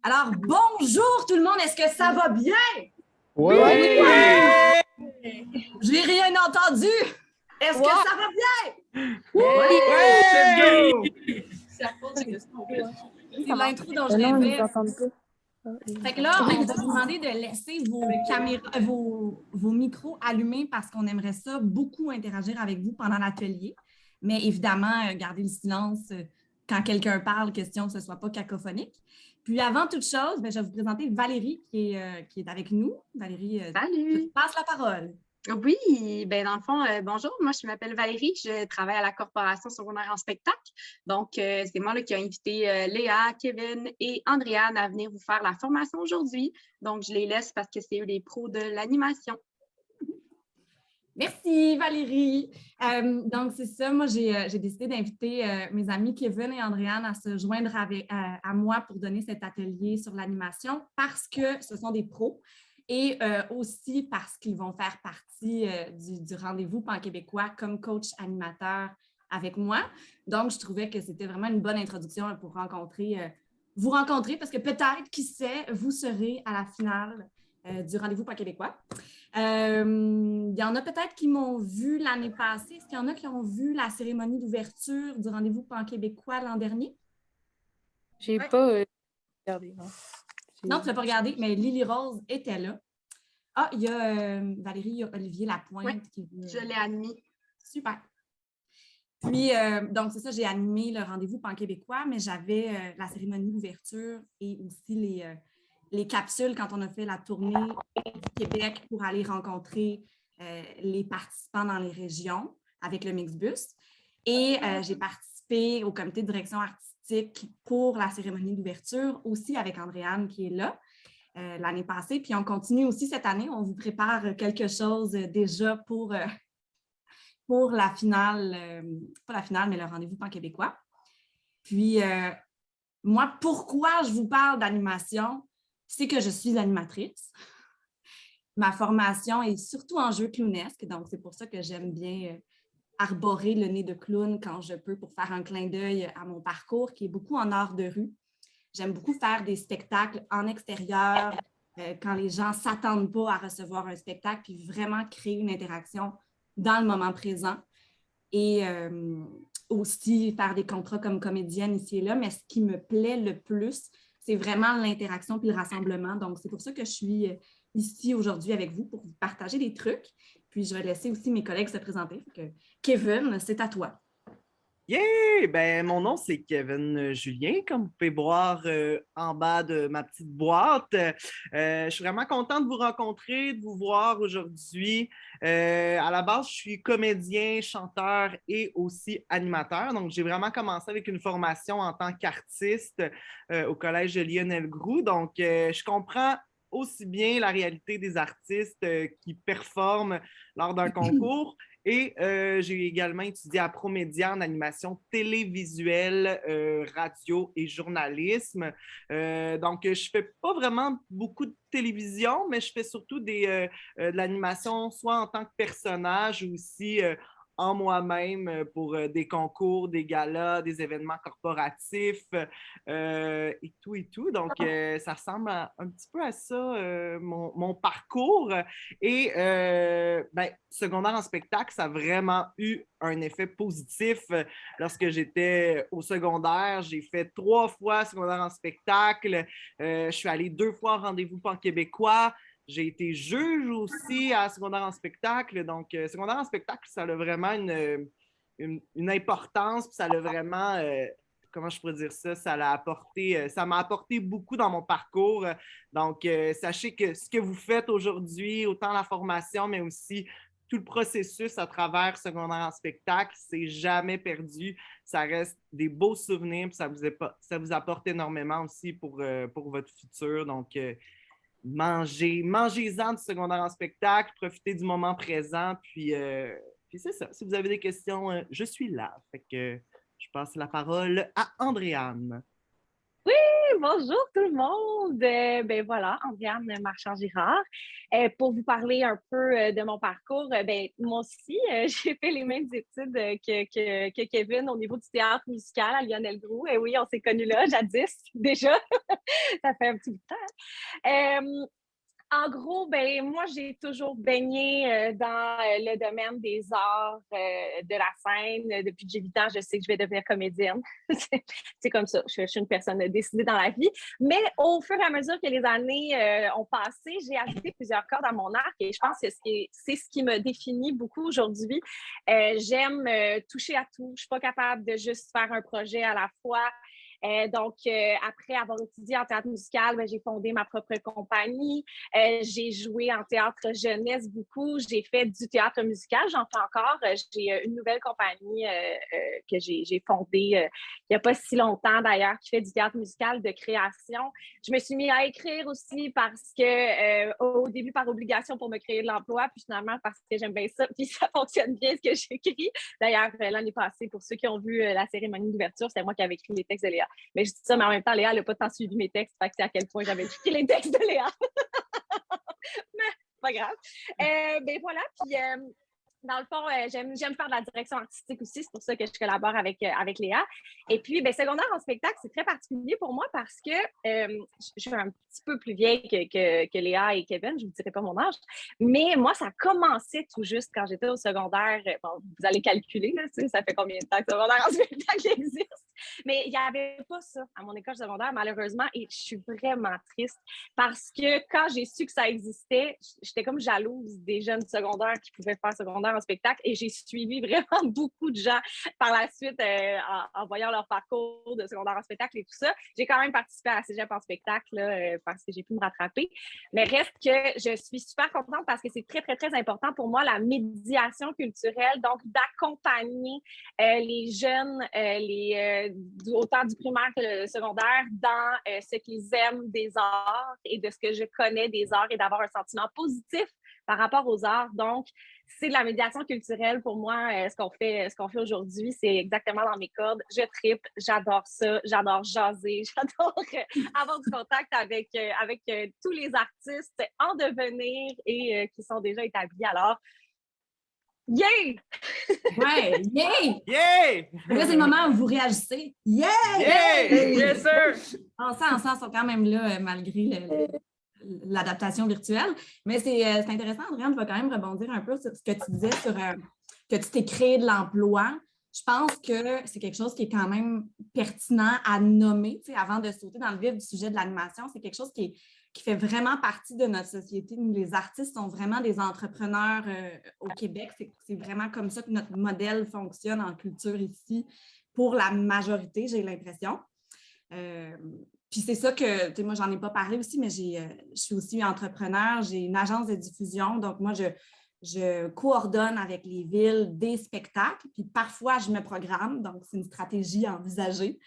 Alors, bonjour tout le monde, est-ce que ça va bien? Oui! J'ai rien entendu! Est-ce que ça va bien? Oui! C'est l'intro dont je Non, ils rêvais. entendent pas. Fait que là, on va vous demander de laisser vos caméras, vos micros allumés parce qu'on aimerait ça beaucoup interagir avec vous pendant l'atelier. Mais évidemment, gardez le silence quand quelqu'un parle, question que ce ne soit pas cacophonique. Puis avant toute chose, je vais vous présenter Valérie qui est avec nous. Valérie, je te Salut! passe la parole. Oui, ben dans le fond, bonjour, moi je m'appelle Valérie, je travaille à la Corporation secondaire en spectacle. Donc, c'est moi là, qui ai invité Léa, Kevin et Andréane à venir vous faire la formation aujourd'hui. Donc, je les laisse parce que c'est eux les pros de l'animation. Merci Valérie. Donc, c'est ça, moi j'ai décidé d'inviter mes amis Kevin et Andréane à se joindre à moi pour donner cet atelier sur l'animation parce que ce sont des pros et aussi parce qu'ils vont faire partie du rendez-vous pan-québécois comme coach animateur avec moi. Donc, je trouvais que c'était vraiment une bonne introduction pour vous rencontrer parce que peut-être, qui sait, vous serez à la finale du rendez-vous pan-québécois. Il y en a peut-être qui m'ont vu l'année passée. Est-ce qu'il y en a qui ont vu la cérémonie d'ouverture du rendez-vous pan-québécois l'an dernier? J'ai pas regardé, non. Non, tu l'as pas regardé, mais Lily Rose était là. Ah, il y a Valérie, il y a Olivier Lapointe qui veut... Je l'ai admis. Super. Puis, donc, c'est ça, j'ai animé le rendez-vous pan-québécois, mais j'avais la cérémonie d'ouverture et aussi les capsules quand on a fait la tournée du Québec pour aller rencontrer les participants dans les régions avec le Mixbus. Et j'ai participé au comité de direction artistique pour la cérémonie d'ouverture, aussi avec Andréane qui est là l'année passée. Puis on continue aussi cette année. On vous prépare quelque chose déjà pour la finale, pas la finale, mais le rendez-vous pan-québécois. Puis, moi, pourquoi je vous parle d'animation? C'est que je suis animatrice. Ma formation est surtout en jeu clownesque, donc c'est pour ça que j'aime bien arborer le nez de clown quand je peux pour faire un clin d'œil à mon parcours qui est beaucoup en art de rue. J'aime beaucoup faire des spectacles en extérieur quand les gens ne s'attendent pas à recevoir un spectacle, puis vraiment créer une interaction dans le moment présent et aussi faire des contrats comme comédienne ici et là. Mais ce qui me plaît le plus, c'est vraiment l'interaction puis le rassemblement. Donc, c'est pour ça que je suis ici aujourd'hui avec vous pour vous partager des trucs. Puis, je vais laisser aussi mes collègues se présenter. Kevin, c'est à toi. Yeah! Ben, mon nom, c'est Kevin Julien, comme vous pouvez voir en bas de ma petite boîte. Je suis vraiment contente de vous rencontrer, de vous voir aujourd'hui. À la base, je suis comédien, chanteur et aussi animateur. Donc, j'ai vraiment commencé avec une formation en tant qu'artiste au Collège de Lionel Groux. Donc, je comprends aussi bien la réalité des artistes qui performent lors d'un concours. Et j'ai également étudié à Promédia en animation télévisuelle, radio et journalisme. Donc, je ne fais pas vraiment beaucoup de télévision, mais je fais surtout de l'animation, soit en tant que personnage ou aussi en moi-même pour des concours, des galas, des événements corporatifs et tout et tout. Donc, ça ressemble un petit peu à ça, mon parcours. Et secondaire en spectacle, ça a vraiment eu un effet positif. Lorsque j'étais au secondaire, j'ai fait 3 fois secondaire en spectacle. Je suis allée 2 fois au rendez-vous pan-québécois. J'ai été juge aussi à secondaire en spectacle. Donc, secondaire en spectacle, ça a vraiment une importance. Puis ça a vraiment, comment je pourrais dire ça, ça m'a apporté beaucoup dans mon parcours. Donc, sachez que ce que vous faites aujourd'hui, autant la formation, mais aussi tout le processus à travers secondaire en spectacle, c'est jamais perdu. Ça reste des beaux souvenirs, puis ça vous apporte énormément aussi pour votre futur. Donc, mangez-en du secondaire en spectacle, profitez du moment présent, puis c'est ça. Si vous avez des questions, je suis là. Fait que je passe la parole à Andréane. bonjour tout le monde. Ben voilà, Andréane Marchand-Girard. Pour vous parler un peu de mon parcours, ben moi aussi, j'ai fait les mêmes études que Kevin au niveau du théâtre musical à Lionel Groux. Et oui, on s'est connus là, jadis, déjà. Ça fait un petit bout de temps. En gros, ben moi, j'ai toujours baigné dans le domaine des arts, de la scène. Depuis que j'ai 8 ans, je sais que je vais devenir comédienne. C'est comme ça. Je suis une personne décidée dans la vie. Mais au fur et à mesure que les années ont passé, j'ai ajouté plusieurs cordes à mon arc et je pense que c'est ce qui me définit beaucoup aujourd'hui. J'aime toucher à tout. Je ne suis pas capable de juste faire un projet à la fois. Donc, après avoir étudié en théâtre musical, ben, j'ai fondé ma propre compagnie. J'ai joué en théâtre jeunesse beaucoup. J'ai fait du théâtre musical, j'en fais encore. J'ai une nouvelle compagnie que j'ai fondée il n'y a pas si longtemps d'ailleurs, qui fait du théâtre musical de création. Je me suis mis à écrire aussi parce que au début par obligation pour me créer de l'emploi, puis finalement parce que j'aime bien ça, puis ça fonctionne bien ce que j'écris. D'ailleurs, l'année passée, pour ceux qui ont vu la cérémonie d'ouverture, c'est moi qui avais écrit les textes de Léa. Mais je dis ça, mais en même temps, Léa n'a pas tant suivi mes textes, fait que c'est à quel point j'avais écrit les textes de Léa. Mais pas grave. Ben voilà, puis dans le fond, j'aime faire de la direction artistique aussi, c'est pour ça que je collabore avec Léa. Et puis, ben, secondaire en spectacle, c'est très particulier pour moi parce que je suis un petit peu plus vieille que Léa et Kevin, je ne vous dirai pas mon âge, mais moi, ça commençait tout juste quand j'étais au secondaire. Bon, vous allez calculer, là, ça fait combien de temps que secondaire en spectacle existe? Mais il n'y avait pas ça à mon école secondaire, malheureusement, et je suis vraiment triste parce que quand j'ai su que ça existait, j'étais comme jalouse des jeunes secondaires qui pouvaient faire secondaire en spectacle et j'ai suivi vraiment beaucoup de gens par la suite en voyant leur parcours de secondaire en spectacle et tout ça. J'ai quand même participé à la Cégep en spectacle là, parce que j'ai pu me rattraper, mais reste que je suis super contente parce que c'est très, très, très important pour moi, la médiation culturelle, donc d'accompagner les jeunes, autant du primaire que le secondaire, dans ce qu'ils aiment des arts et de ce que je connais des arts et d'avoir un sentiment positif par rapport aux arts. Donc, c'est de la médiation culturelle pour moi. Ce qu'on fait aujourd'hui, c'est exactement dans mes cordes. Je tripe, j'adore ça, j'adore jaser, j'adore avoir du contact avec tous les artistes en devenir et qui sont déjà établis. Alors, yay! Ouais, yay! Yeah! Là, c'est le moment où vous réagissez. Yeah! Yeah! Yes, sir! On sent sont quand même là, malgré l'adaptation virtuelle. Mais c'est intéressant, Andréane, je vais quand même rebondir un peu sur ce que tu disais sur que tu t'es créé de l'emploi. Je pense que c'est quelque chose qui est quand même pertinent à nommer, avant de sauter dans le vif du sujet de l'animation. C'est quelque chose qui fait vraiment partie de notre société. Nous, les artistes sont vraiment des entrepreneurs au Québec. C'est vraiment comme ça que notre modèle fonctionne en culture ici, pour la majorité, j'ai l'impression. Puis c'est ça que, moi, j'en ai pas parlé aussi, mais je suis aussi entrepreneur, j'ai une agence de diffusion, donc moi, je coordonne avec les villes des spectacles, puis parfois, je me programme, donc c'est une stratégie envisagée.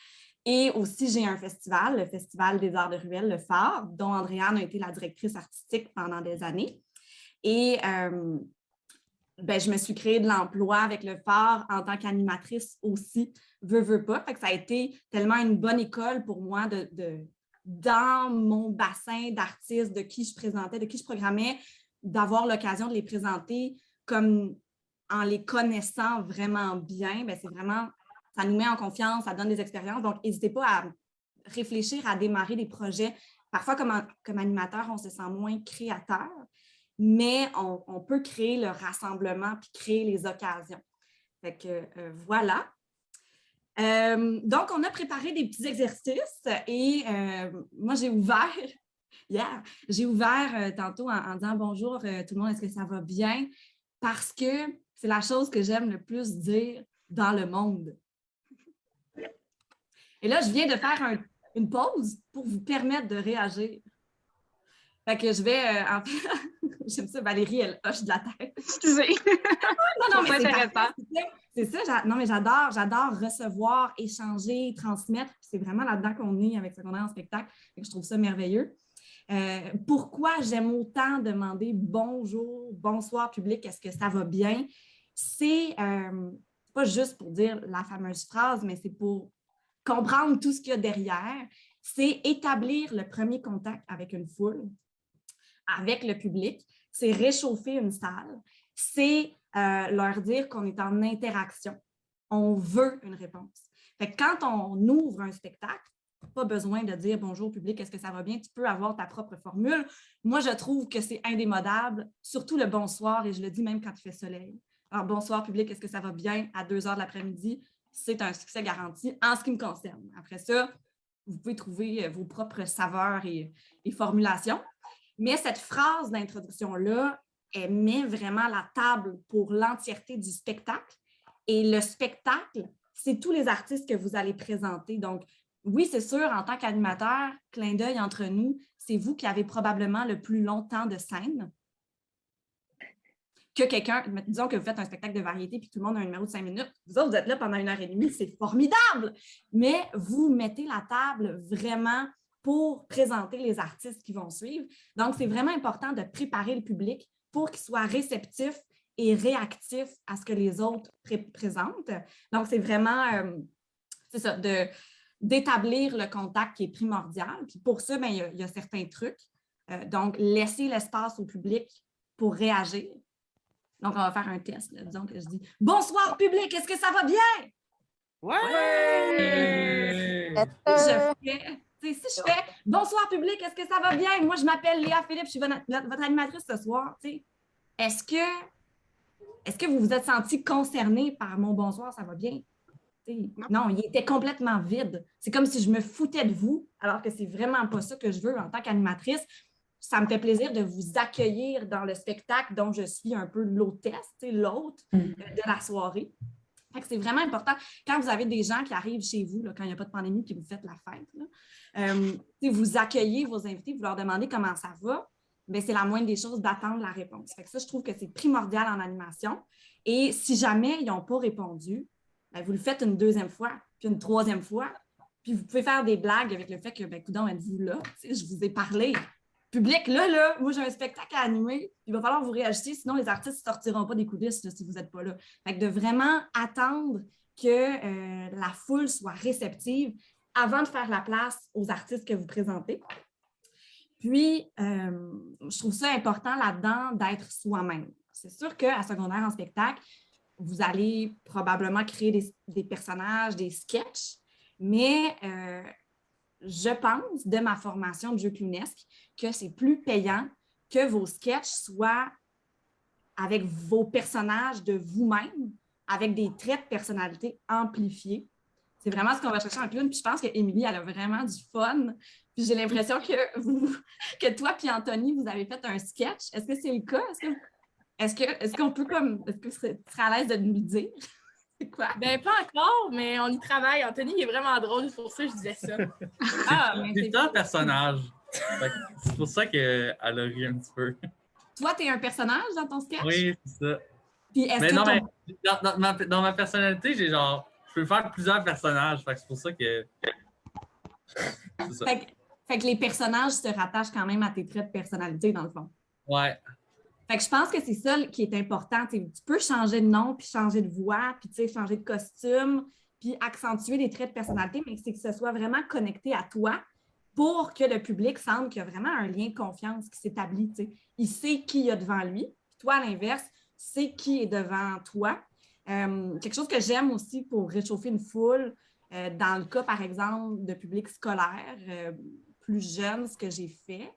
Et aussi, j'ai un festival, le Festival des Arts de Ruelle, le Phare, dont Andréane a été la directrice artistique pendant des années. Et je me suis créée de l'emploi avec le Phare en tant qu'animatrice aussi, veux pas. Fait que ça a été tellement une bonne école pour moi dans mon bassin d'artistes, de qui je présentais, de qui je programmais, d'avoir l'occasion de les présenter comme en les connaissant vraiment bien. C'est vraiment, ça nous met en confiance, ça donne des expériences. Donc, n'hésitez pas à réfléchir à démarrer des projets. Parfois, comme animateur, on se sent moins créateur, mais on peut créer le rassemblement puis créer les occasions. Fait que voilà. Donc, on a préparé des petits exercices et moi, j'ai ouvert tantôt en disant bonjour tout le monde, est-ce que ça va bien? Parce que c'est la chose que j'aime le plus dire dans le monde. Et là, je viens de faire une pause pour vous permettre de réagir. Fait que je vais, j'aime ça, Valérie, elle hoche de la tête. Excusez. Non, mais c'est intéressant. C'est ça, non, mais j'adore recevoir, échanger, transmettre. C'est vraiment là-dedans qu'on est avec Secondaire en spectacle. Je trouve ça merveilleux. Pourquoi j'aime autant demander bonjour, bonsoir public, est-ce que ça va bien? C'est pas juste pour dire la fameuse phrase, mais c'est pour comprendre tout ce qu'il y a derrière. c'est établir le premier contact avec une foule, avec le public, c'est réchauffer une salle, c'est leur dire qu'on est en interaction. On veut une réponse. Fait que quand on ouvre un spectacle, pas besoin de dire bonjour public, est-ce que ça va bien? Tu peux avoir ta propre formule. Moi, je trouve que c'est indémodable, surtout le bonsoir, et je le dis même quand il fait soleil. Alors, bonsoir public, est-ce que ça va bien à 2 heures de l'après-midi? C'est un succès garanti en ce qui me concerne. Après ça, vous pouvez trouver vos propres saveurs et formulations. Mais cette phrase d'introduction-là, elle met vraiment la table pour l'entièreté du spectacle. Et le spectacle, c'est tous les artistes que vous allez présenter. Donc, oui, c'est sûr, en tant qu'animateur, clin d'œil entre nous, c'est vous qui avez probablement le plus long temps de scène que quelqu'un, disons que vous faites un spectacle de variété puis tout le monde a un numéro de 5 minutes. Vous autres, vous êtes là pendant 1h30, c'est formidable! Mais vous mettez la table vraiment pour présenter les artistes qui vont suivre. Donc, c'est vraiment important de préparer le public pour qu'il soit réceptif et réactif à ce que les autres présentent. Donc, c'est vraiment, c'est ça, d'établir le contact qui est primordial. Puis pour ça, il y a certains trucs. Donc, laisser l'espace au public pour réagir. Donc, on va faire un test. Là. Disons que je dis « Bonsoir, public, est-ce que ça va bien? » Ouais! Si je fais « Bonsoir, public, est-ce que ça va bien? Moi, je m'appelle Léa Philippe, je suis votre animatrice ce soir. » Est-ce que vous vous êtes senti concerné par mon « Bonsoir, ça va bien? » Non, il était complètement vide. C'est comme si je me foutais de vous, alors que c'est vraiment pas ça que je veux en tant qu'animatrice. Ça me fait plaisir de vous accueillir dans le spectacle dont je suis un peu l'hôtesse, l'hôte de la soirée. Fait que c'est vraiment important. Quand vous avez des gens qui arrivent chez vous, là, quand il n'y a pas de pandémie, puis vous faites la fête, là, vous accueillez vos invités, vous leur demandez comment ça va, bien, c'est la moindre des choses d'attendre la réponse. Fait que ça, je trouve que c'est primordial en animation. Et si jamais ils n'ont pas répondu, bien, vous le faites une deuxième fois, puis une troisième fois, puis vous pouvez faire des blagues avec le fait que, bien, coudonc, êtes-vous là? Je vous ai parlé. Public, là, moi, j'ai un spectacle à animer. Il va falloir que vous réagissiez, sinon les artistes ne sortiront pas des coulisses là, si vous n'êtes pas là. Fait que de vraiment attendre que la foule soit réceptive avant de faire la place aux artistes que vous présentez. Puis, je trouve ça important là-dedans d'être soi-même. C'est sûr qu'à secondaire en spectacle, vous allez probablement créer des personnages, des sketchs, mais je pense, de ma formation de jeu clownesque, que c'est plus payant que vos sketchs soient avec vos personnages de vous-même, avec des traits de personnalité amplifiés. C'est vraiment ce qu'on va chercher en clown. Puis je pense qu'Émilie, elle a vraiment du fun. Puis j'ai l'impression que toi et Anthony, vous avez fait un sketch. Est-ce que c'est le cas? Est-ce qu'on peut comme... Est-ce que tu serais à l'aise de nous le dire? C'est quoi? Ben, pas encore, mais on y travaille. Anthony, il est vraiment drôle, c'est pour ça que je disais ça. C'est un personnage. C'est pour ça qu'elle a ri un petit peu. Toi, tu es un personnage dans ton sketch? Oui, c'est ça. Puis est-ce Mais que non, mais dans ma personnalité, j'ai genre, je peux faire plusieurs personnages. Fait que c'est pour ça que. C'est ça. Fait que les personnages se rattachent quand même à tes traits de personnalité, dans le fond. Ouais. Fait que je pense que c'est ça qui est important. Tu peux changer de nom, puis changer de voix, puis changer de costume, puis accentuer les traits de personnalité, mais c'est que ce soit vraiment connecté à toi pour que le public sente qu'il y a vraiment un lien de confiance qui s'établit. Il sait qui il y a devant lui. Puis toi, à l'inverse, tu sais qui est devant toi. Quelque chose que j'aime aussi pour réchauffer une foule, dans le cas, par exemple, de public scolaire, plus jeune, ce que j'ai fait,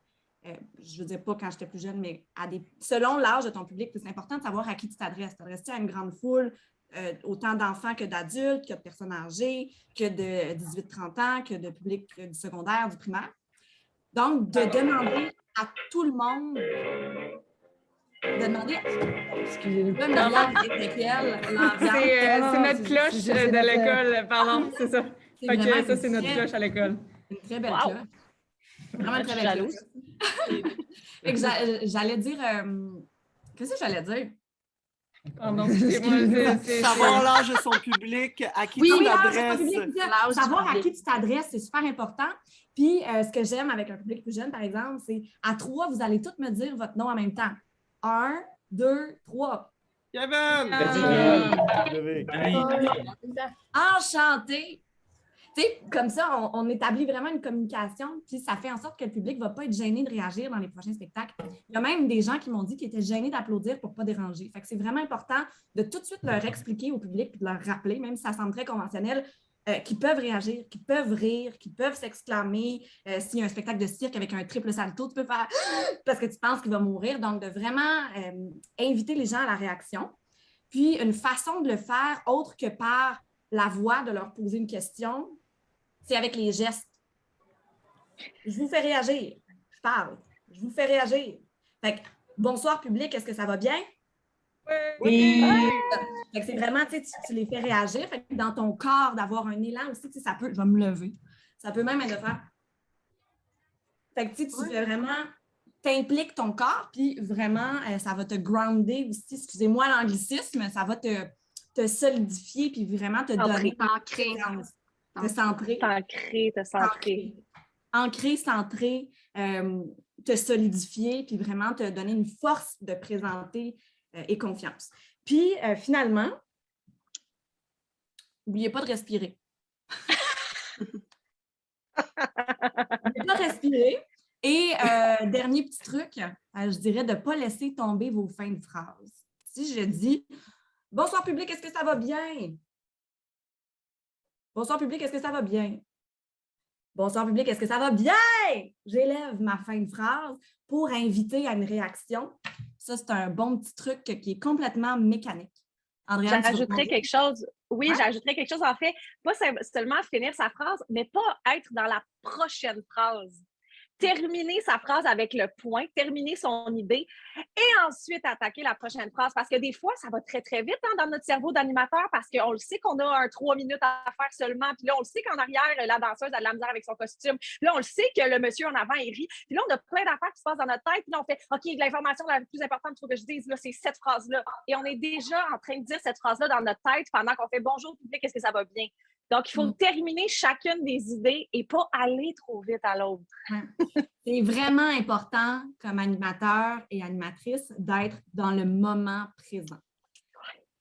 je ne veux dire pas quand j'étais plus jeune, mais selon l'âge de ton public, c'est important de savoir à qui tu t'adresses. T'adresses-tu à une grande foule, autant d'enfants que d'adultes, que de personnes âgées, que de 18-30 ans, que de public du secondaire, du primaire. Donc, de demander à tout le monde, de demander, excusez-moi, c'est notre cloche de l'école, pardon, c'est ça. OK, ça, c'est notre cloche à l'école. Une très belle cloche. Vraiment une très belle cloche. J'allais dire... Qu'est-ce que j'allais dire? Pardon, excusez-moi. Savoir l'âge de son public, à qui tu t'adresses. Savoir à qui tu t'adresses, c'est super important. Puis, ce que j'aime avec un public plus jeune, par exemple, c'est à 3, vous allez tous me dire votre nom en même temps. 1, 2, 3. Kevin! Enchanté! Tu sais, comme ça, on établit vraiment une communication, puis ça fait en sorte que le public ne va pas être gêné de réagir dans les prochains spectacles. Il y a même des gens qui m'ont dit qu'ils étaient gênés d'applaudir pour ne pas déranger. Fait que c'est vraiment important de tout de suite leur expliquer au public puis de leur rappeler, même si ça semble très conventionnel, qu'ils peuvent réagir, qu'ils peuvent rire, qu'ils peuvent s'exclamer. S'il y a un spectacle de cirque avec un triple salto, tu peux faire parce que tu penses qu'il va mourir. Donc, de vraiment inviter les gens à la réaction. Puis, une façon de le faire, autre que par la voix, de leur poser une question, c'est avec les gestes. Je vous fais réagir. Je parle. Je vous fais réagir. Fait que, bonsoir public, est-ce que ça va bien? Oui! Fait que c'est vraiment, tu les fais réagir. Fait que dans ton corps, d'avoir un élan aussi, ça peut, je vais me lever. Ça peut même être de faire. Fait que tu fais vraiment, t'impliques ton corps, puis vraiment, ça va te grounder aussi. Excusez-moi l'anglicisme, ça va te solidifier, puis vraiment te donner. T'ancrer. Te centrer. Te centrer. Ancrer, centrer, te solidifier, puis vraiment te donner une force de présenter et confiance. Puis, finalement, n'oubliez pas de respirer. N'oubliez pas de respirer. Et dernier petit truc, je dirais de ne pas laisser tomber vos fins de phrase. Si je dis « Bonsoir public, est-ce que ça va bien? » Bonsoir public, est-ce que ça va bien? Bonsoir public, est-ce que ça va bien? J'élève ma fin de phrase pour inviter à une réaction. Ça, c'est un bon petit truc qui est complètement mécanique. Andréane, j'ajouterais quelque chose. Oui, Ouais. j'ajouterais quelque chose, en fait, pas seulement finir sa phrase, mais pas être dans la prochaine phrase. Terminer sa phrase avec le point, terminer son idée et ensuite attaquer la prochaine phrase. Parce que des fois, ça va très, très vite dans notre cerveau d'animateur parce qu'on le sait qu'on a 3 minutes à faire seulement. Puis là, on le sait qu'en arrière, la danseuse a de la misère avec son costume. Puis là, on le sait que le monsieur en avant, il rit. Puis là, on a plein d'affaires qui se passent dans notre tête. Puis là, on fait OK, l'information la plus importante qu'il faut que je dise, là, c'est cette phrase-là. Et on est déjà en train de dire cette phrase-là dans notre tête pendant qu'on fait bonjour public, est-ce que ça va bien? Donc, il faut terminer chacune des idées et pas aller trop vite à l'autre. C'est vraiment important comme animateur et animatrice d'être dans le moment présent.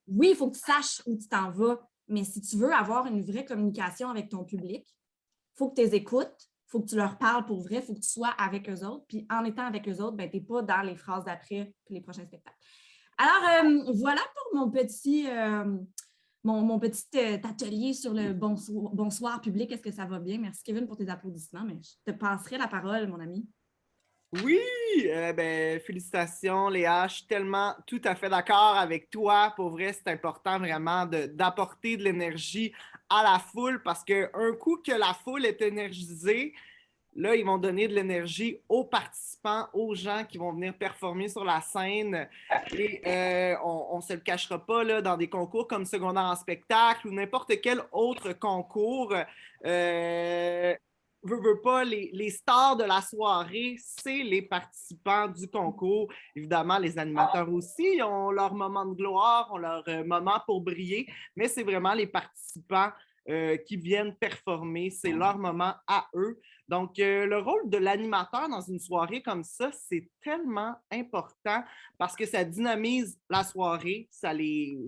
Oui, il faut que tu saches où tu t'en vas, mais si tu veux avoir une vraie communication avec ton public, il faut que tu les écoutes, il faut que tu leur parles pour vrai, il faut que tu sois avec eux autres. Puis en étant avec eux autres, ben, tu n'es pas dans les phrases d'après puis les prochains spectacles. Alors, voilà pour mon petit... Mon petit atelier sur le bonsoir public, est-ce que ça va bien? Merci Kevin pour tes applaudissements, mais je te passerai la parole, mon ami. Oui, félicitations Léa, je suis tellement tout à fait d'accord avec toi. Pour vrai, c'est important vraiment d'apporter de l'énergie à la foule parce qu'un coup que la foule est énergisée, là, ils vont donner de l'énergie aux participants, aux gens qui vont venir performer sur la scène. Et on ne se le cachera pas, là, dans des concours comme secondaire en spectacle ou n'importe quel autre concours, veut pas, les stars de la soirée, c'est les participants du concours. Évidemment, les animateurs aussi ont leur moment de gloire, ont leur moment pour briller, mais c'est vraiment les participants qui viennent performer. C'est leur moment à eux. Donc, le rôle de l'animateur dans une soirée comme ça, c'est tellement important parce que ça dynamise la soirée, ça les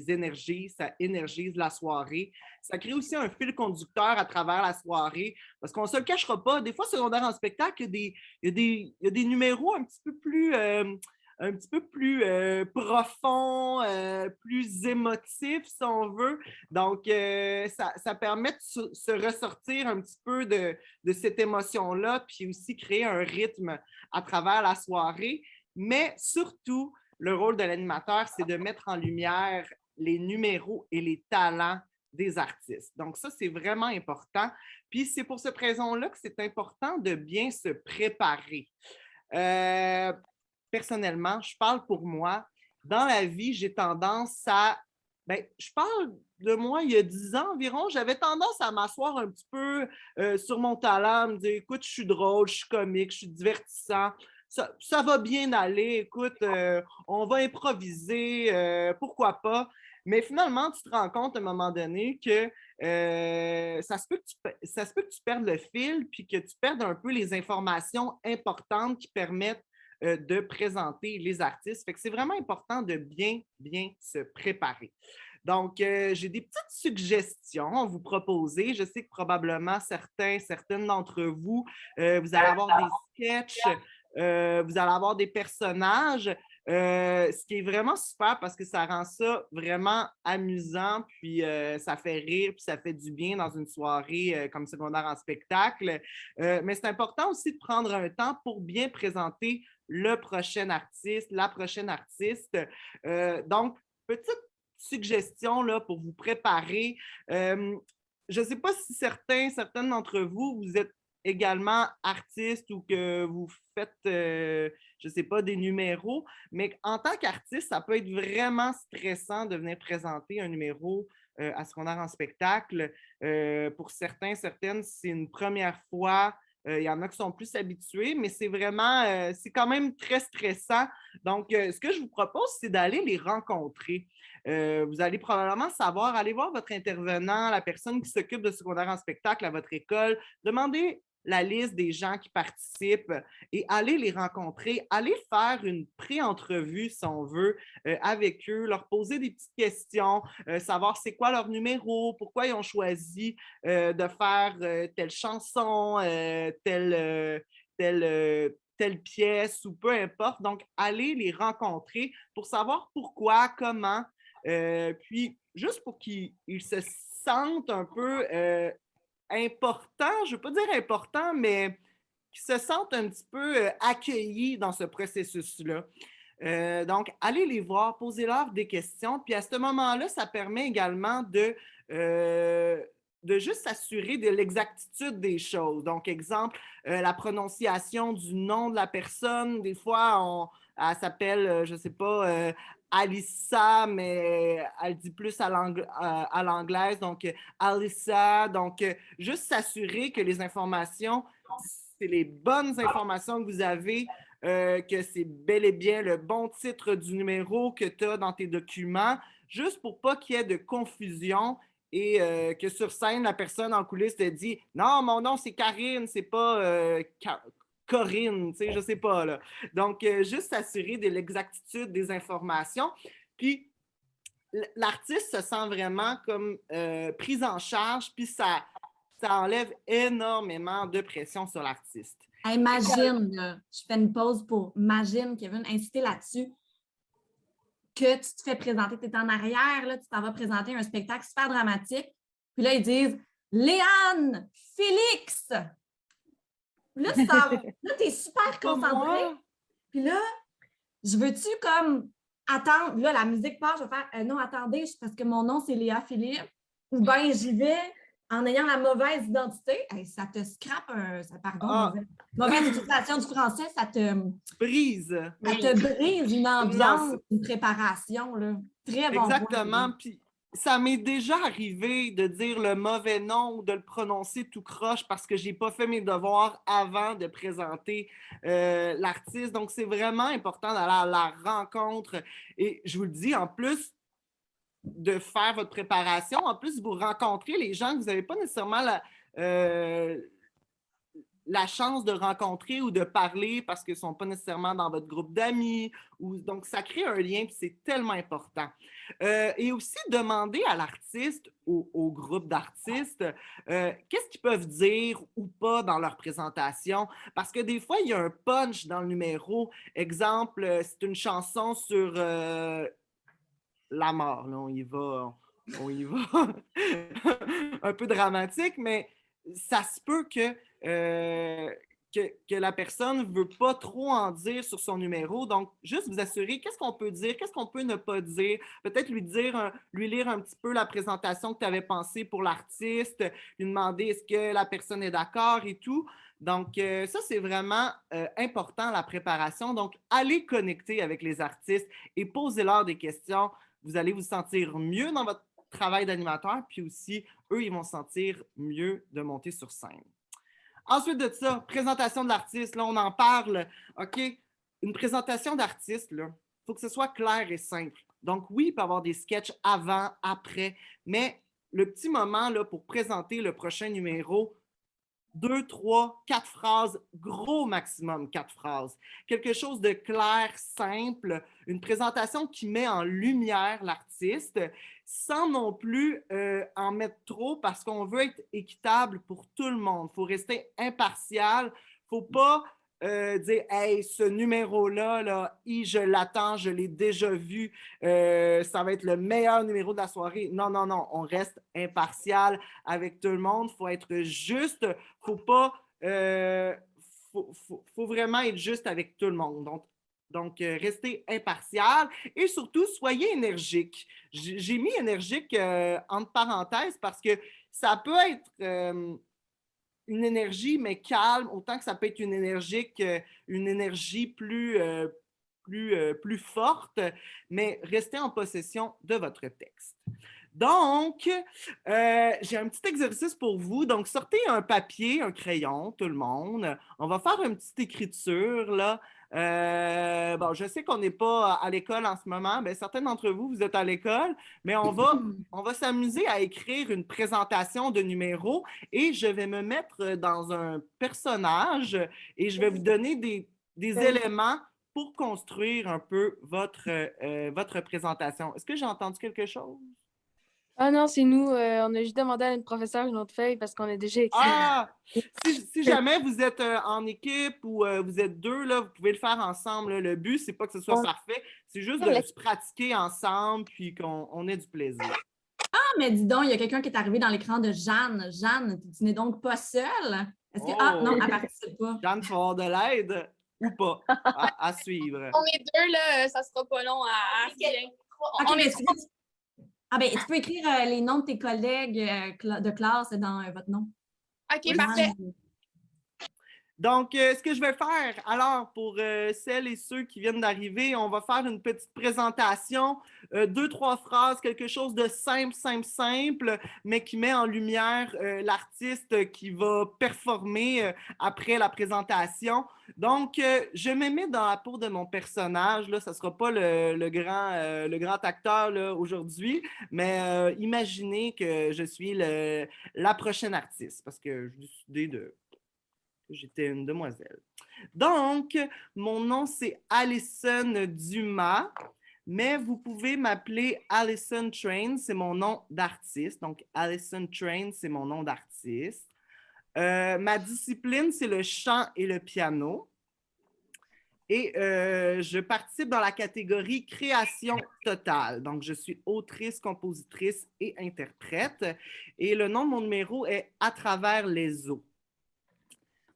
énergise, ça énergise la soirée. Ça crée aussi un fil conducteur à travers la soirée parce qu'on ne se le cachera pas. Des fois, secondaire en spectacle, il y a des numéros un petit peu plus profond, plus émotif, si on veut. Donc, ça permet de se ressortir un petit peu de cette émotion-là, puis aussi créer un rythme à travers la soirée. Mais surtout, le rôle de l'animateur, c'est de mettre en lumière les numéros et les talents des artistes. Donc, ça, c'est vraiment important. Puis, c'est pour cette raison-là que c'est important de bien se préparer. Personnellement, je parle pour moi. Dans la vie, j'ai tendance à... je parle de moi il y a 10 ans environ. J'avais tendance à m'asseoir un petit peu sur mon talent, me dire, écoute, je suis drôle, je suis comique, je suis divertissant. Ça va bien aller. Écoute, on va improviser, pourquoi pas. Mais finalement, tu te rends compte à un moment donné que ça se peut que tu perdes le fil puis que tu perdes un peu les informations importantes qui permettent de présenter les artistes. Fait que c'est vraiment important de bien se préparer. Donc, j'ai des petites suggestions à vous proposer. Je sais que probablement certaines d'entre vous, vous allez avoir des sketchs, vous allez avoir des personnages. Ce qui est vraiment super parce que ça rend ça vraiment amusant, puis ça fait rire, puis ça fait du bien dans une soirée comme secondaire en spectacle. Mais c'est important aussi de prendre un temps pour bien présenter le prochain artiste, la prochaine artiste. Donc, petite suggestion là, pour vous préparer. Je ne sais pas si certaines d'entre vous, vous êtes également artiste ou que vous faites, je ne sais pas, des numéros, mais en tant qu'artiste, ça peut être vraiment stressant de venir présenter un numéro à secondaire en spectacle. Pour certaines, c'est une première fois. Il y en a qui sont plus habitués, mais c'est vraiment, c'est quand même très stressant. Donc, ce que je vous propose, c'est d'aller les rencontrer. Vous allez probablement savoir, allez voir votre intervenant, la personne qui s'occupe de secondaire en spectacle à votre école, demandez la liste des gens qui participent et allez les rencontrer, allez faire une pré-entrevue, si on veut, avec eux, leur poser des petites questions, savoir c'est quoi leur numéro, pourquoi ils ont choisi de faire telle chanson, telle pièce ou peu importe. Donc, allez les rencontrer pour savoir pourquoi, comment, puis juste pour qu'ils se sentent un peu importants, je ne veux pas dire importants, mais qu'ils se sentent un petit peu accueillis dans ce processus-là. Donc, allez les voir, posez-leur des questions, puis à ce moment-là, ça permet également de juste s'assurer de l'exactitude des choses. Donc, exemple, la prononciation du nom de la personne. Des fois, elle s'appelle, je ne sais pas, Alissa, mais elle dit plus à l'anglaise. Donc, Alissa. Donc, juste s'assurer que les informations, c'est les bonnes informations que vous avez, que c'est bel et bien le bon titre du numéro que tu as dans tes documents, juste pour pas qu'il y ait de confusion et que sur scène, la personne en coulisses te dit « Non, mon nom, c'est Karine, c'est pas Corinne, tu sais, je sais pas. » là. Donc, juste s'assurer de l'exactitude des informations. Puis, l'artiste se sent vraiment comme prise en charge, puis ça enlève énormément de pression sur l'artiste. Imagine, là, je fais une pause pour imagine, Kevin, insister là-dessus, que tu te fais présenter, tu es en arrière, là, tu t'en vas présenter un spectacle super dramatique, puis là, ils disent « Léane, Félix! » Là, tu es super concentré. Puis là, je veux-tu comme attendre, là, la musique part, je vais faire non, attendez, parce que mon nom, c'est Léa Philippe. Ou bien j'y vais en ayant la mauvaise identité. Hey, ça te scrape mauvaise utilisation du français, ça te brise. Ça te brise une ambiance, une préparation. Là. Très bon. Exactement. Puis ça m'est déjà arrivé de dire le mauvais nom ou de le prononcer tout croche parce que je n'ai pas fait mes devoirs avant de présenter l'artiste. Donc, c'est vraiment important d'aller à la rencontre. Et je vous le dis, en plus de faire votre préparation, en plus, vous rencontrez les gens que vous n'avez pas nécessairement la chance de rencontrer ou de parler parce qu'ils ne sont pas nécessairement dans votre groupe d'amis. Donc, ça crée un lien, puis c'est tellement important. Et aussi, demander à l'artiste, au groupe d'artistes, qu'est-ce qu'ils peuvent dire ou pas dans leur présentation. Parce que des fois, il y a un punch dans le numéro. Exemple, c'est une chanson sur la mort. Là, on y va un peu dramatique, mais ça se peut que la personne ne veut pas trop en dire sur son numéro. Donc, juste vous assurer qu'est-ce qu'on peut dire, qu'est-ce qu'on peut ne pas dire. Peut-être lui lire un petit peu la présentation que tu avais pensée pour l'artiste, lui demander est-ce que la personne est d'accord et tout. Donc, ça, c'est vraiment important, la préparation. Donc, allez connecter avec les artistes et posez-leur des questions. Vous allez vous sentir mieux dans votre travail d'animateur, puis aussi, eux, ils vont se sentir mieux de monter sur scène. Ensuite de ça, présentation de l'artiste, là, on en parle. OK, une présentation d'artiste, là, il faut que ce soit clair et simple. Donc, oui, il peut y avoir des sketchs avant, après, mais le petit moment là, pour présenter le prochain numéro, 2, 3, 4 phrases, gros maximum 4 phrases. Quelque chose de clair, simple, une présentation qui met en lumière l'artiste sans non plus en mettre trop parce qu'on veut être équitable pour tout le monde. Il faut rester impartial. Il ne faut pas dire « Hey, ce numéro-là, là, je l'attends, je l'ai déjà vu, ça va être le meilleur numéro de la soirée. » Non, non, non, on reste impartial avec tout le monde. Il faut être juste. Faut pas. Faut vraiment être juste avec tout le monde. Donc restez impartial et surtout, soyez énergique. J'ai mis énergique entre parenthèses parce que ça peut être une énergie, mais calme, autant que ça peut être une énergie plus forte, mais restez en possession de votre texte. Donc, j'ai un petit exercice pour vous. Donc, sortez un papier, un crayon, tout le monde. On va faire une petite écriture, là. Bon, je sais qu'on n'est pas à l'école en ce moment. Bien, certains d'entre vous, vous êtes à l'école, mais on va s'amuser à écrire une présentation de numéros et je vais me mettre dans un personnage et je vais vous donner des éléments pour construire un peu votre présentation. Est-ce que j'ai entendu quelque chose? Ah non, c'est nous. On a juste demandé à notre professeur une autre feuille parce qu'on a déjà écrit. Ah! Si jamais vous êtes en équipe ou vous êtes deux, là, vous pouvez le faire ensemble. Là. Le but, c'est pas que ce soit parfait, c'est juste de se pratiquer ensemble puis qu'on ait du plaisir. Ah, mais dis donc, il y a quelqu'un qui est arrivé dans l'écran de Jeanne. Jeanne, tu n'es donc pas seule? Est-ce que... Ah, non, elle ne participe pas. Jeanne, tu vas avoir de l'aide ou pas à suivre? On est deux, là, ça sera pas long à OK, mais tu peux écrire les noms de tes collègues de classe dans votre nom. OK, parfait. Donc, ce que je vais faire, alors, pour celles et ceux qui viennent d'arriver, on va faire une petite présentation, 2-3 phrases, quelque chose de simple, mais qui met en lumière l'artiste qui va performer après la présentation. Donc, je me mets dans la peau de mon personnage. Là, ça ne sera pas le grand acteur là, aujourd'hui, mais imaginez que je suis la prochaine artiste parce que j'ai décidé de... J'étais une demoiselle. Donc, mon nom, c'est Alison Dumas, mais vous pouvez m'appeler Alison Train, c'est mon nom d'artiste. Donc, Alison Train, c'est mon nom d'artiste. Ma discipline, c'est le chant et le piano. Et je participe dans la catégorie création totale. Donc, je suis autrice, compositrice et interprète. Et le nom de mon numéro est À travers les eaux.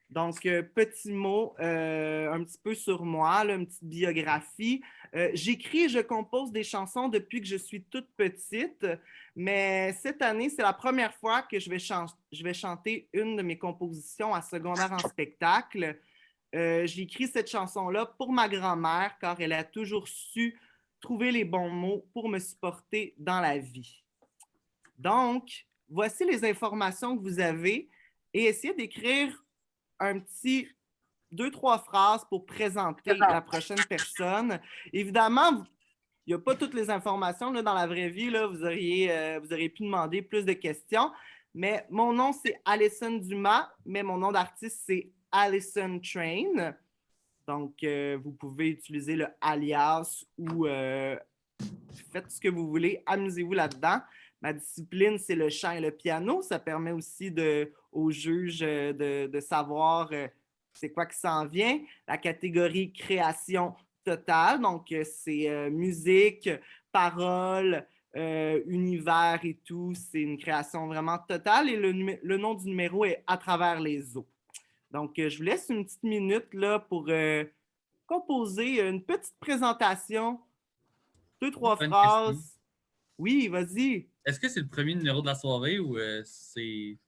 Donc, petit mot un petit peu sur moi, là, une petite biographie. J'écris et je compose des chansons depuis que je suis toute petite, mais cette année, c'est la première fois que je vais chanter une de mes compositions à secondaire en spectacle. J'ai écrit cette chanson-là pour ma grand-mère, car elle a toujours su trouver les bons mots pour me supporter dans la vie. Donc, voici les informations que vous avez et essayez d'écrire un petit 2-3 phrases pour présenter la prochaine personne. Évidemment, il n'y a pas toutes les informations là, dans la vraie vie. Là, vous auriez pu demander plus de questions. Mais mon nom, c'est Alison Dumas, mais mon nom d'artiste, c'est Alison Train. Donc, vous pouvez utiliser le alias ou faites ce que vous voulez. Amusez-vous là-dedans. Ma discipline, c'est le chant et le piano. Ça permet aussi aux juges de savoir c'est quoi qui s'en vient. La catégorie création totale, donc c'est musique, paroles, univers et tout. C'est une création vraiment totale et le nom du numéro est À travers les eaux. Donc, je vous laisse une petite minute là, pour composer une petite présentation, 2-3 phrases. Question. Oui, vas-y. Est-ce que c'est le premier numéro de la soirée ou c'est...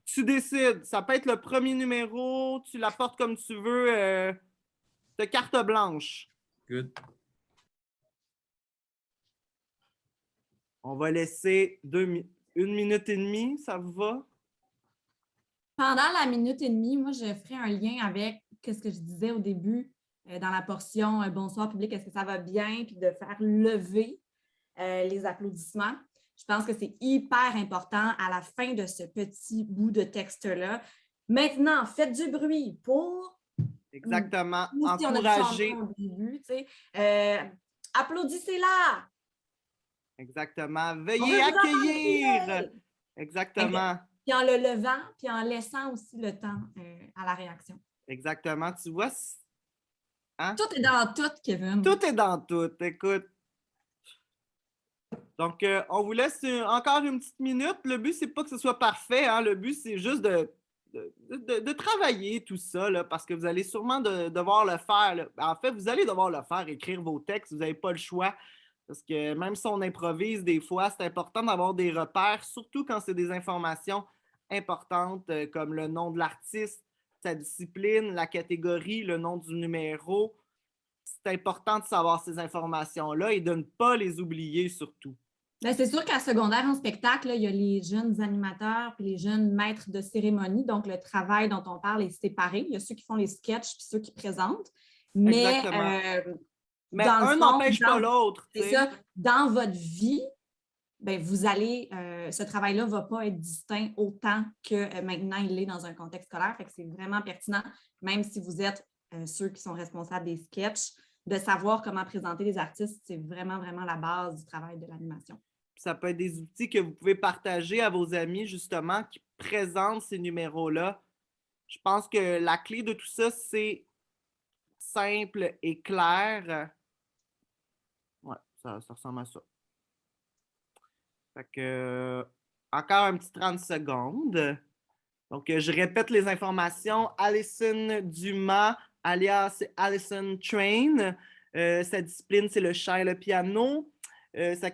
Tu décides. Ça peut être le premier numéro, tu l'apportes comme tu veux. De carte blanche. Good. On va laisser 1 minute et demie, ça vous va? Pendant la minute et demie, moi, je ferai un lien avec ce que je disais au début dans la portion Bonsoir public, est-ce que ça va bien? Puis de faire lever les applaudissements. Je pense que c'est hyper important à la fin de ce petit bout de texte-là Maintenant, faites du bruit pour... Exactement. Ou si on a du Encourager. changement au début, tu sais. Applaudissez-la! Exactement. On Veuillez veut vous accueillir. entendre crier! Exactement. Puis en le levant, puis en laissant aussi le temps à la réaction. Exactement. Tu vois, hein? Tout est dans tout, Kevin. Tout est dans tout. Écoute. Donc, on vous laisse encore une petite minute. Le but, c'est pas que ce soit parfait, hein. Le but, c'est juste de travailler tout ça, là, parce que vous allez sûrement devoir le faire, là. En fait, vous allez devoir le faire, écrire vos textes. Vous n'avez pas le choix. Parce que même si on improvise des fois, c'est important d'avoir des repères, surtout quand c'est des informations importantes comme le nom de l'artiste, sa discipline, la catégorie, le nom du numéro. C'est important de savoir ces informations-là et de ne pas les oublier surtout. Bien, c'est sûr qu'à secondaire en spectacle, là, il y a les jeunes animateurs puis les jeunes maîtres de cérémonie. Donc, le travail dont on parle est séparé. Il y a ceux qui font les sketchs puis ceux qui présentent. Mais un n'empêche pas l'autre. C'est ça. Dans votre vie, ben, vous allez, ce travail-là ne va pas être distinct autant que maintenant il l'est dans un contexte scolaire. Fait que c'est vraiment pertinent, même si vous êtes ceux qui sont responsables des sketchs, de savoir comment présenter les artistes. C'est vraiment, vraiment la base du travail de l'animation. Ça peut être des outils que vous pouvez partager à vos amis, justement, qui présentent ces numéros-là. Je pense que la clé de tout ça, c'est simple et clair. Ouais, ça ressemble à ça. Fait que, encore un petit 30 secondes. Donc, je répète les informations. Alison Dumas, alias Alison Train. Sa discipline, c'est le chant et le piano. Sa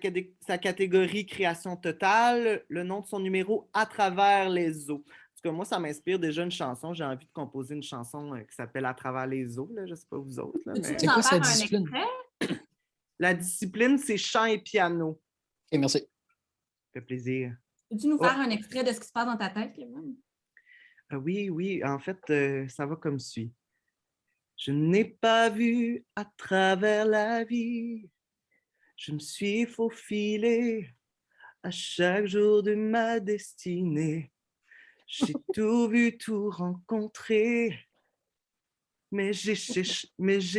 catégorie création totale. Le nom de son numéro, À travers les eaux. Parce que moi, ça m'inspire déjà une chanson. J'ai envie de composer une chanson qui s'appelle À travers les eaux. Là. Je ne sais pas vous autres. Là, mais... C'est quoi sa discipline? La discipline, c'est chant et piano. OK, merci. Ça fait plaisir. Peux-tu nous faire un extrait de ce qui se passe dans ta tête, Kevin? Oui. En fait, ça va comme suit. Je n'ai pas vu à travers la vie. Je me suis faufilé à chaque jour de ma destinée. J'ai tout vu, tout rencontré. Mais j'ai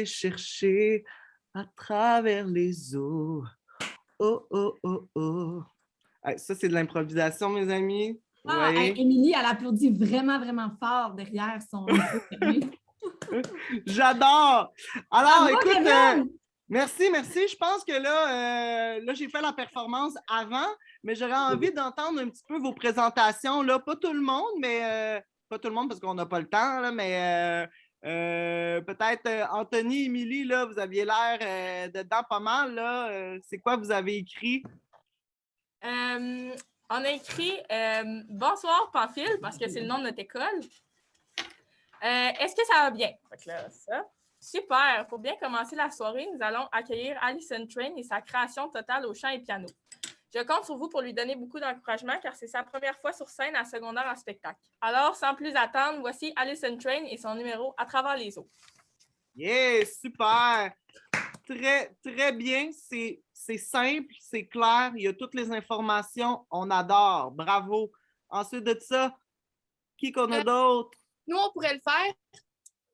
cherché à travers les eaux. Oh, oh, oh, oh. Ça, c'est de l'improvisation, mes amis. Émilie, elle applaudit vraiment, vraiment fort derrière son micro fermé. J'adore! Alors, écoute, merci. Je pense que là j'ai fait la performance avant, mais j'aurais envie d'entendre un petit peu vos présentations. Là. Pas tout le monde, mais pas tout le monde parce qu'on n'a pas le temps, là, mais peut-être Anthony, Émilie, là, vous aviez l'air dedans pas mal. Là. C'est quoi vous avez écrit? On a écrit Bonsoir, Pamphile, parce que c'est le nom de notre école. Est-ce que ça va bien? Donc là, ça. Super! Pour bien commencer la soirée, nous allons accueillir Alison Train et sa création totale au chant et piano. Je compte sur vous pour lui donner beaucoup d'encouragement car c'est sa première fois sur scène à secondaire en spectacle. Alors, sans plus attendre, voici Alison Train et son numéro À travers les eaux. Yeah! Super! Très, très bien. C'est simple, c'est clair. Il y a toutes les informations. On adore. Bravo. Ensuite de ça, qui qu'on a d'autre? Nous, on pourrait le faire.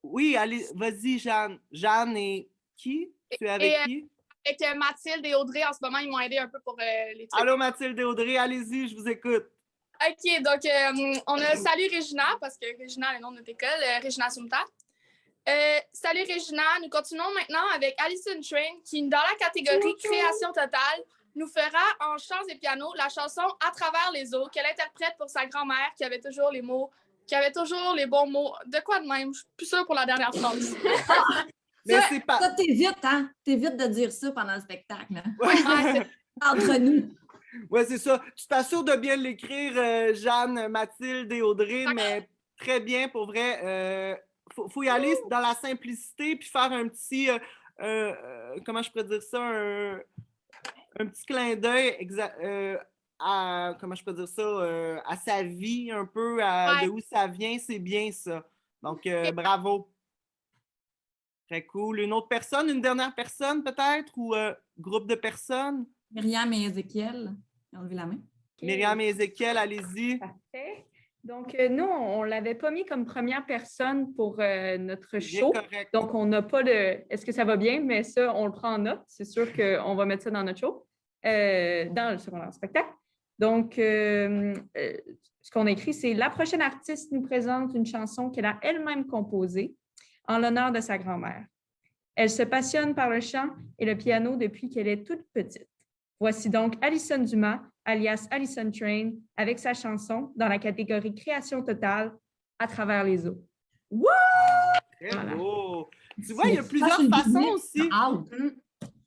Oui, allez, vas-y, Jeanne. Jeanne et qui? Tu es avec qui? Avec Mathilde et Audrey, en ce moment, ils m'ont aidé un peu pour les trucs. Allô, Mathilde et Audrey, allez-y, je vous écoute. OK, donc on a Salut Régina, parce que Régina est le nom de notre école, Régina Sumta. Salut Régina, nous continuons maintenant avec Alison Train, qui, dans la catégorie création totale, nous fera en chants et piano la chanson À travers les eaux, qu'elle interprète pour sa grand-mère qui avait toujours les bons mots. De quoi de même? Je suis plus sûre pour la dernière phrase. Mais ça, t'évites, hein? T'évites de dire ça pendant le spectacle. Hein? Ouais, entre nous. Oui, c'est ça. Tu t'assures de bien l'écrire, Jeanne, Mathilde et Audrey, mais très bien, pour vrai. Faut y aller dans la simplicité puis faire un petit, comment je pourrais dire ça, un petit clin d'œil comment je peux dire ça, à sa vie un peu, de où ça vient, c'est bien ça. Donc, bravo. Très cool. Une autre personne, une dernière personne peut-être, ou groupe de personnes? Myriam et Ézéchiel, ils ont levé la main. Okay. Myriam et Ézéchiel, allez-y. Parfait. Donc, nous, on ne l'avait pas mis comme première personne pour notre show. Correct. Donc, on n'a pas de « est-ce que ça va bien? » Mais ça, on le prend en note. C'est sûr qu'on va mettre ça dans notre show, dans le secondaire en spectacle. Donc, ce qu'on a écrit, c'est « La prochaine artiste nous présente une chanson qu'elle a elle-même composée en l'honneur de sa grand-mère. Elle se passionne par le chant et le piano depuis qu'elle est toute petite. Voici donc Alison Dumas, alias Alison Train, avec sa chanson dans la catégorie création totale à travers les eaux. » Wouh! Très Voilà. beau. Tu vois, il y a plusieurs façons aussi. Out.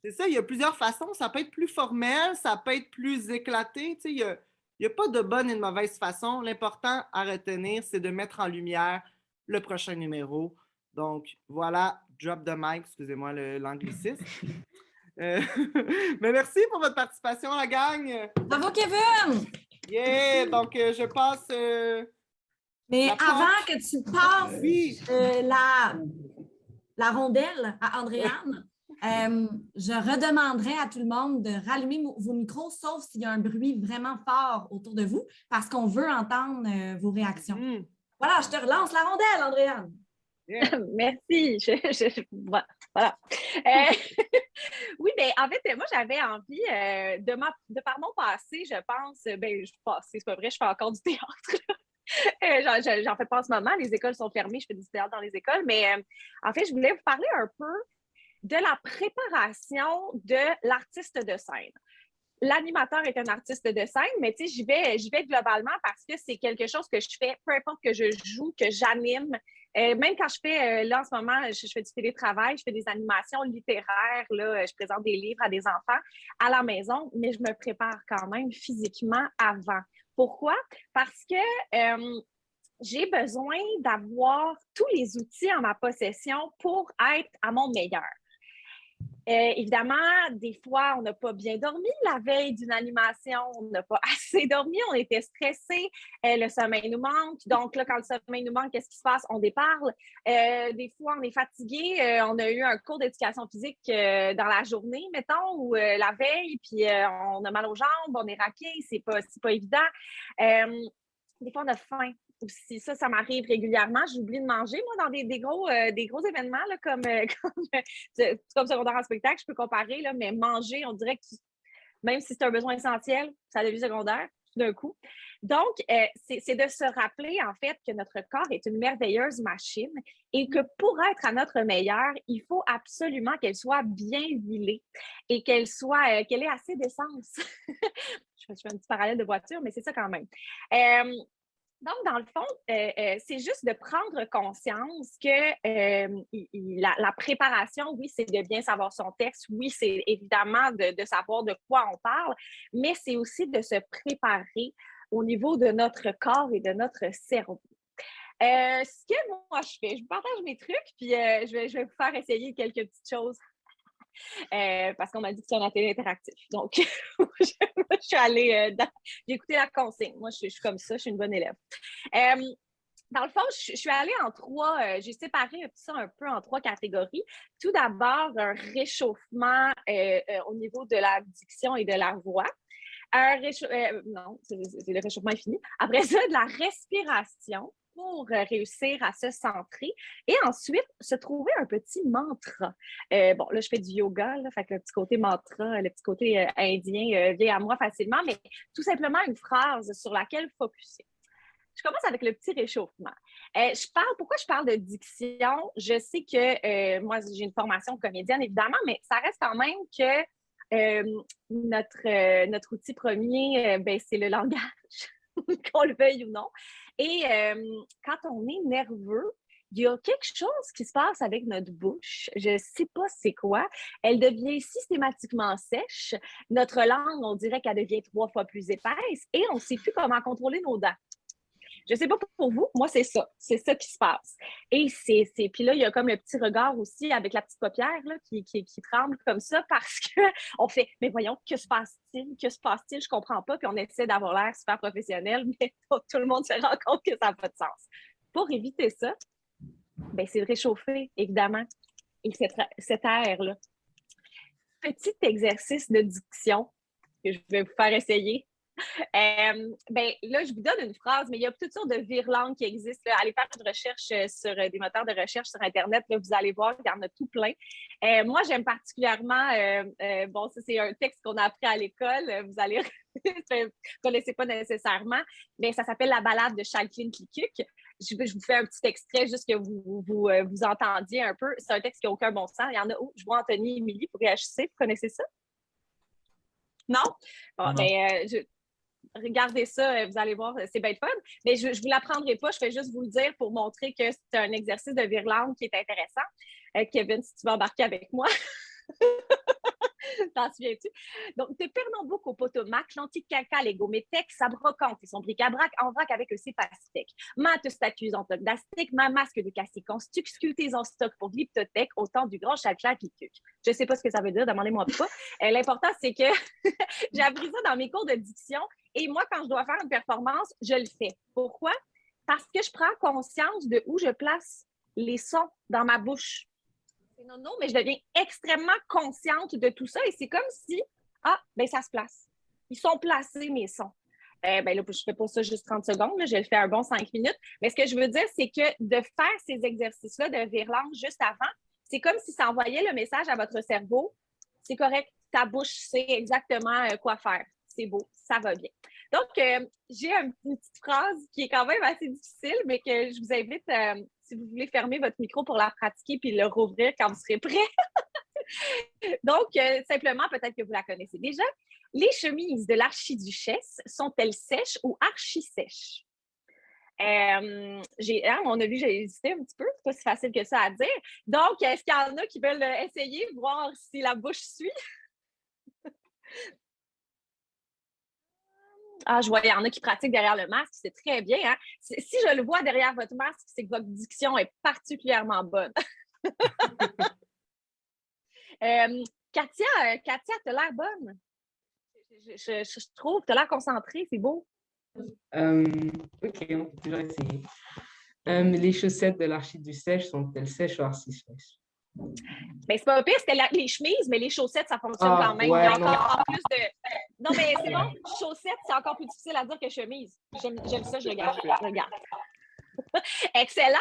C'est ça, il y a plusieurs façons. Ça peut être plus formel, ça peut être plus éclaté. Tu sais, il n'y a pas de bonne et de mauvaise façon. L'important à retenir, c'est de mettre en lumière le prochain numéro. Donc, voilà, drop the mic, excusez-moi l'anglicisme. Mais merci pour votre participation, la gang. Bravo, Kevin! Yeah! Donc, je passe... Mais avant que tu passes oui. la rondelle à Andréane, je redemanderai à tout le monde de rallumer vos micros, sauf s'il y a un bruit vraiment fort autour de vous, parce qu'on veut entendre vos réactions. Voilà, je te relance la rondelle, Andréane. Yeah. Merci. Voilà. Oui, mais en fait, moi, j'avais envie, de par mon passé, je pense, c'est pas vrai, je fais encore du théâtre. J'en fais pas en ce moment, les écoles sont fermées, je fais du théâtre dans les écoles, mais en fait, je voulais vous parler un peu de la préparation de l'artiste de scène. L'animateur est un artiste de scène, mais tu sais, j'y vais globalement parce que c'est quelque chose que je fais, peu importe que je joue, que j'anime. Même quand je fais, là en ce moment, je fais du télétravail, je fais des animations littéraires, là, je présente des livres à des enfants à la maison, mais je me prépare quand même physiquement avant. Pourquoi? Parce que j'ai besoin d'avoir tous les outils en ma possession pour être à mon meilleur. Évidemment, des fois, on n'a pas bien dormi la veille d'une animation, on n'a pas assez dormi, on était stressé, le sommeil nous manque. Donc là, quand le sommeil nous manque, qu'est-ce qui se passe? On déparle. Des fois, on est fatigué, on a eu un cours d'éducation physique dans la journée, mettons, ou la veille, puis on a mal aux jambes, on est raqué, c'est pas évident. Des fois, on a faim. Aussi, ça m'arrive régulièrement. J'oublie de manger, moi, dans des gros événements, là, comme secondaire en spectacle, je peux comparer, là, mais manger, on dirait que même si c'est un besoin essentiel, ça devient secondaire, tout d'un coup. Donc, c'est de se rappeler, en fait, que notre corps est une merveilleuse machine et que pour être à notre meilleur, il faut absolument qu'elle soit bien huilée et qu'elle ait assez d'essence. Je fais un petit parallèle de voiture, mais c'est ça quand même. Donc, dans le fond, c'est juste de prendre conscience que la préparation, oui, c'est de bien savoir son texte, oui, c'est évidemment de savoir de quoi on parle, mais c'est aussi de se préparer au niveau de notre corps et de notre cerveau. Ce que moi, je fais, je partage mes trucs, puis je vais vous faire essayer quelques petites choses. Parce qu'on m'a dit que c'est un atelier interactif. Donc, je suis allée j'ai écouté la consigne. Moi, je suis comme ça, je suis une bonne élève. Dans le fond, je suis allée en trois, j'ai séparé ça un peu en trois catégories. Tout d'abord, un réchauffement au niveau de la diction et de la voix. Non, c'est le réchauffement est fini. Après ça, de la respiration pour réussir à se centrer et ensuite se trouver un petit mantra. Bon, là, je fais du yoga, là, fait que le petit côté mantra, le petit côté indien vient à moi facilement, mais tout simplement une phrase sur laquelle focusser. Je commence avec le petit réchauffement. Pourquoi je parle de diction? Je sais que moi, j'ai une formation comédienne, évidemment, mais ça reste quand même que notre outil premier, c'est le langage, qu'on le veuille ou non. Et quand on est nerveux, il y a quelque chose qui se passe avec notre bouche. Je ne sais pas c'est quoi. Elle devient systématiquement sèche. Notre langue, on dirait qu'elle devient 3 fois plus épaisse et on ne sait plus comment contrôler nos dents. Je ne sais pas pour vous, moi, c'est ça. C'est ça qui se passe. Et puis là, il y a comme le petit regard aussi avec la petite paupière là, qui tremble comme ça parce qu'on fait « Mais voyons, que se passe-t-il? Que se passe-t-il? Je ne comprends pas. » Puis on essaie d'avoir l'air super professionnel, mais tout le monde se rend compte que ça n'a pas de sens. Pour éviter ça, c'est de réchauffer, évidemment, et cet air-là. Petit exercice de diction que je vais vous faire essayer. Ben, là, je vous donne une phrase, mais il y a toutes sortes de virlangues qui existent. Là. Allez faire une recherche sur des moteurs de recherche sur Internet. Là, vous allez voir, il y en a tout plein. Moi, j'aime particulièrement, bon, ça, c'est un texte qu'on a appris à l'école. Vous allez vous ne connaissez pas nécessairement, mais ça s'appelle La balade de Chalklin Klikuk. Je vous fais un petit extrait juste que vous entendiez un peu. C'est un texte qui n'a aucun bon sens. Il y en a où? Je vois Anthony et Émilie pour réagir. Vous connaissez ça? Non? Bon, Non. ben, regardez ça, vous allez voir, c'est bien le fun. Mais je ne vous l'apprendrai pas, je vais juste vous le dire pour montrer que c'est un exercice de virlangue qui est intéressant. Kevin, si tu veux embarquer avec moi. T'en souviens-tu? Donc, te Pernambouc au Potomac, l'antique-caca, les gométex, sa brocante et son bric-à-brac en vrac avec ses pastèques. Mate statues en toc d'astèque, ma masque de cacique en stuc, sculptés en stock pour glyptothèque au temps du grand Chalklin Klikuk. Je ne sais pas ce que ça veut dire, demandez-moi pas. L'important, c'est que j'ai appris ça dans mes cours de diction et moi, quand je dois faire une performance, je le fais. Pourquoi? Parce que je prends conscience de où je place les sons dans ma bouche. Non, mais je deviens extrêmement consciente de tout ça et c'est comme si, ben ça se place. Ils sont placés, mes sons. Ben là, je ne fais pas ça juste 30 secondes, là, je le fais un bon 5 minutes. Mais ce que je veux dire, c'est que de faire ces exercices-là de virlangue juste avant, c'est comme si ça envoyait le message à votre cerveau. C'est correct, ta bouche sait exactement quoi faire. C'est beau, ça va bien. Donc, j'ai une petite phrase qui est quand même assez difficile, mais que je vous invite, si vous voulez fermer votre micro pour la pratiquer puis le rouvrir quand vous serez prêt. Donc, simplement, peut-être que vous la connaissez déjà. Les chemises de l'archiduchesse sont-elles sèches ou archi-sèches? On a vu, j'ai hésité un petit peu, c'est pas si facile que ça à dire. Donc, est-ce qu'il y en a qui veulent essayer, voir si la bouche suit? Je vois, il y en a qui pratiquent derrière le masque, c'est très bien. Hein? Si je le vois derrière votre masque, c'est que votre diction est particulièrement bonne. Katia, t'as l'air bonne. Je trouve, t'as l'air concentrée, c'est beau. OK, on peut toujours essayer. Les chaussettes de l'archiduchesse sont-elles sèches ou archi-sèches? Ben, c'est pas pire, c'était les chemises, mais les chaussettes, ça fonctionne quand même. Ouais, il y a encore plus de. Non, mais c'est bon, chaussettes, c'est encore plus difficile à dire que chemise. J'aime ça, je le garde. Excellent,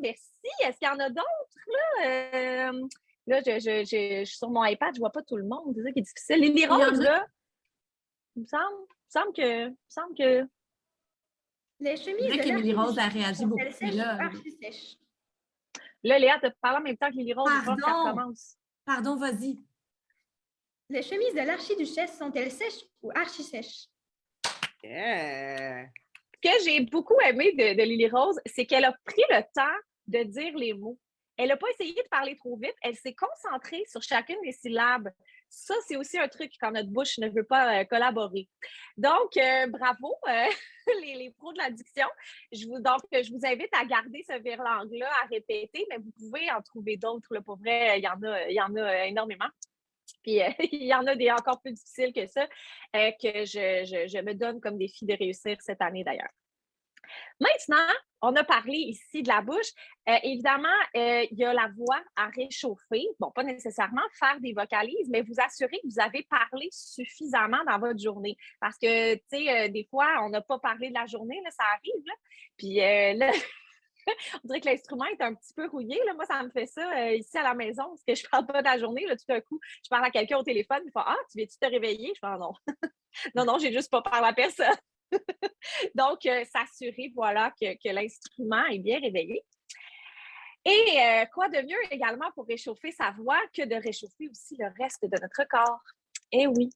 merci. Est-ce qu'il y en a d'autres, là? Là, je suis sur mon iPad, je ne vois pas tout le monde. C'est ça qui est difficile. Les roses, là, il me semble que. Les chemises. C'est vrai qu'Émilie Rose a réagi beaucoup. Archi-sèches. Là, Léa, tu as parlé en même temps que Lily Rose. Pardon, vas-y. Les chemises de l'archiduchesse sont-elles sèches ou archi-sèches? Yeah. Ce que j'ai beaucoup aimé de Lily Rose, c'est qu'elle a pris le temps de dire les mots. Elle n'a pas essayé de parler trop vite. Elle s'est concentrée sur chacune des syllabes. Ça, c'est aussi un truc quand notre bouche ne veut pas collaborer. Donc, bravo, les pros de la diction. Je vous invite à garder ce virlangue-là, à répéter, mais vous pouvez en trouver d'autres. Là, pour vrai, il y en a énormément. Puis, il y en a des encore plus difficiles que ça, que je me donne comme défi de réussir cette année d'ailleurs. Maintenant, on a parlé ici de la bouche. Évidemment, il y a la voix à réchauffer. Bon, pas nécessairement faire des vocalises, mais vous assurer que vous avez parlé suffisamment dans votre journée. Parce que, tu sais, des fois, on n'a pas parlé de la journée, là, ça arrive. Là. Puis là, on dirait que l'instrument est un petit peu rouillé. Là. Moi, ça me fait ça ici à la maison, parce que je ne parle pas de la journée. Là, tout d'un coup, je parle à quelqu'un au téléphone, il fait « Ah, tu viens-tu te réveiller? » Je fais « Non, non, j'ai juste pas parlé à personne. » Donc, s'assurer, voilà, que l'instrument est bien réveillé. Et quoi de mieux également pour réchauffer sa voix que de réchauffer aussi le reste de notre corps? Eh oui,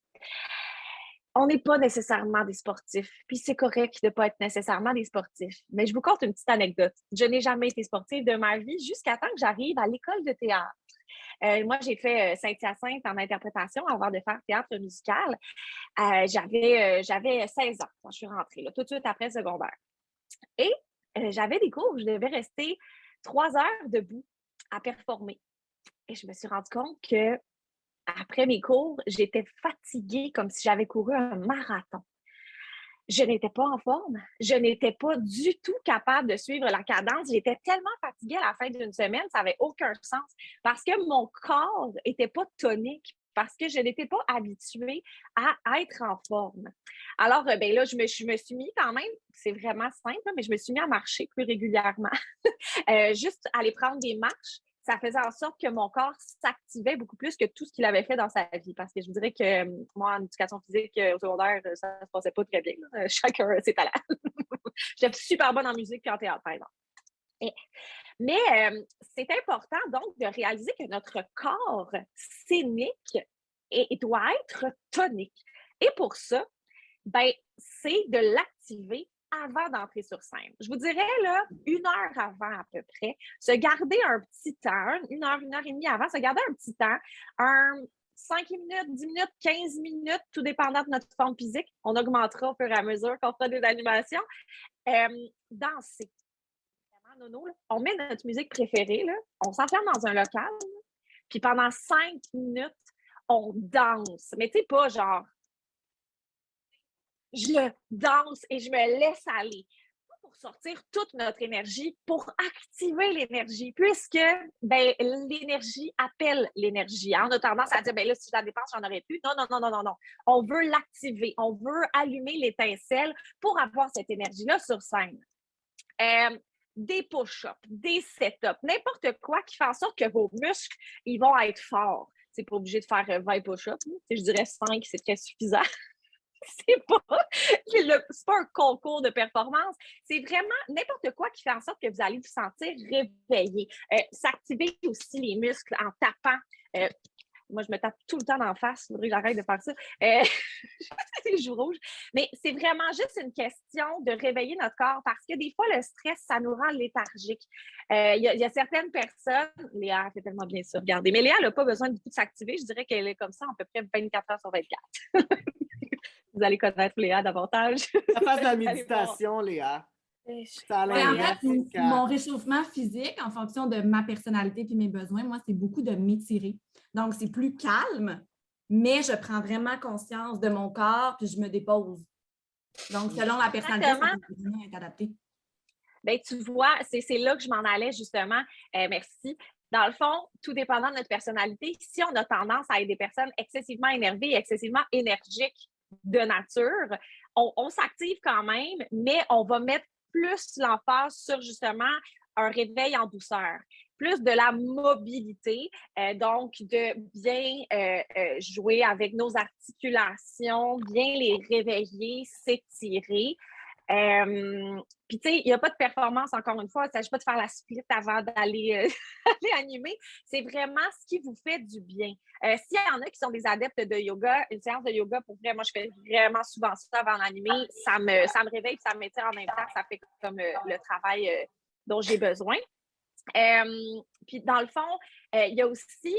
on n'est pas nécessairement des sportifs, puis c'est correct de ne pas être nécessairement des sportifs. Mais je vous conte une petite anecdote. Je n'ai jamais été sportive de ma vie jusqu'à temps que j'arrive à l'école de théâtre. Moi, j'ai fait Saint-Hyacinthe en interprétation avant de faire théâtre musical. J'avais 16 ans quand je suis rentrée, là, tout de suite après le secondaire. Et j'avais des cours où je devais rester 3 heures debout à performer. Et je me suis rendu compte que après mes cours, j'étais fatiguée comme si j'avais couru un marathon. Je n'étais pas en forme. Je n'étais pas du tout capable de suivre la cadence. J'étais tellement fatiguée à la fin d'une semaine, ça n'avait aucun sens parce que mon corps n'était pas tonique. parce que je n'étais pas habituée à être en forme. Alors, ben là, je me suis mis quand même, c'est vraiment simple, mais je me suis mis à marcher plus régulièrement. Juste aller prendre des marches, ça faisait en sorte que mon corps s'activait beaucoup plus que tout ce qu'il avait fait dans sa vie. Parce que je vous dirais que moi, en éducation physique au secondaire, ça ne se passait pas très bien. Chacun ses talents. J'étais super bonne en musique et en théâtre, par exemple. Mais c'est important donc de réaliser que notre corps scénique doit être tonique. Et pour ça, ben, c'est de l'activer avant d'entrer sur scène. Je vous dirais, là, 1 heure avant à peu près, se garder un petit temps, 1 heure et demie avant, se garder un petit temps, 5 minutes, 10 minutes, 15 minutes, tout dépendant de notre forme physique. On augmentera au fur et à mesure qu'on fera des animations. Danser. Nono, là, on met notre musique préférée, là, on s'enferme dans un local, là, puis pendant 5 minutes, on danse. Mais tu sais, pas genre, je danse et je me laisse aller. Pas pour sortir toute notre énergie, pour activer l'énergie, puisque ben, l'énergie appelle l'énergie. Hein? On a tendance à dire, ben là, si je la dépense, j'en aurais plus. Non, non, non, non, non, non. On veut l'activer, on veut allumer l'étincelle pour avoir cette énergie-là sur scène. Des push-ups, des set-ups, n'importe quoi qui fait en sorte que vos muscles, ils vont être forts. C'est pas obligé de faire 20 push-ups. Je dirais 5, c'est très suffisant. C'est pas un concours de performance. C'est vraiment n'importe quoi qui fait en sorte que vous allez vous sentir réveillé. S'activer aussi les muscles en tapant. Moi, je me tape tout le temps d'en face. Il faudrait que j'arrête de faire ça. Les joues rouges. Mais c'est vraiment juste une question de réveiller notre corps parce que des fois, le stress, ça nous rend léthargiques. Il y a certaines personnes, Léa fait tellement bien ça, regardez, mais Léa n'a pas besoin de beaucoup de s'activer. Je dirais qu'elle est comme ça à peu près 24 heures sur 24. Vous allez connaître Léa davantage. Ça passe de la méditation, Léa. Ça en fait, mon réchauffement physique, en fonction de ma personnalité et mes besoins, moi, c'est beaucoup de m'étirer. Donc, c'est plus calme, mais je prends vraiment conscience de mon corps puis je me dépose. Donc, selon la personnalité, ça peut vraiment être adapté. Bien, tu vois, c'est là que je m'en allais justement. Merci. Dans le fond, tout dépendant de notre personnalité, si on a tendance à être des personnes excessivement énervées et excessivement énergiques de nature, on s'active quand même, mais on va mettre plus l'emphase sur justement un réveil en douceur, plus de la mobilité, donc de bien jouer avec nos articulations, bien les réveiller, s'étirer. Puis, tu sais, il n'y a pas de performance, encore une fois, il ne s'agit pas de faire la split avant d'aller animer. C'est vraiment ce qui vous fait du bien. S'il y en a qui sont des adeptes de yoga, une séance de yoga, pour vrai, moi, je fais vraiment souvent ça avant d'animer. Ça me réveille, ça m'étire en même temps, ça fait comme le travail dont j'ai besoin. Puis, dans le fond, il y a aussi...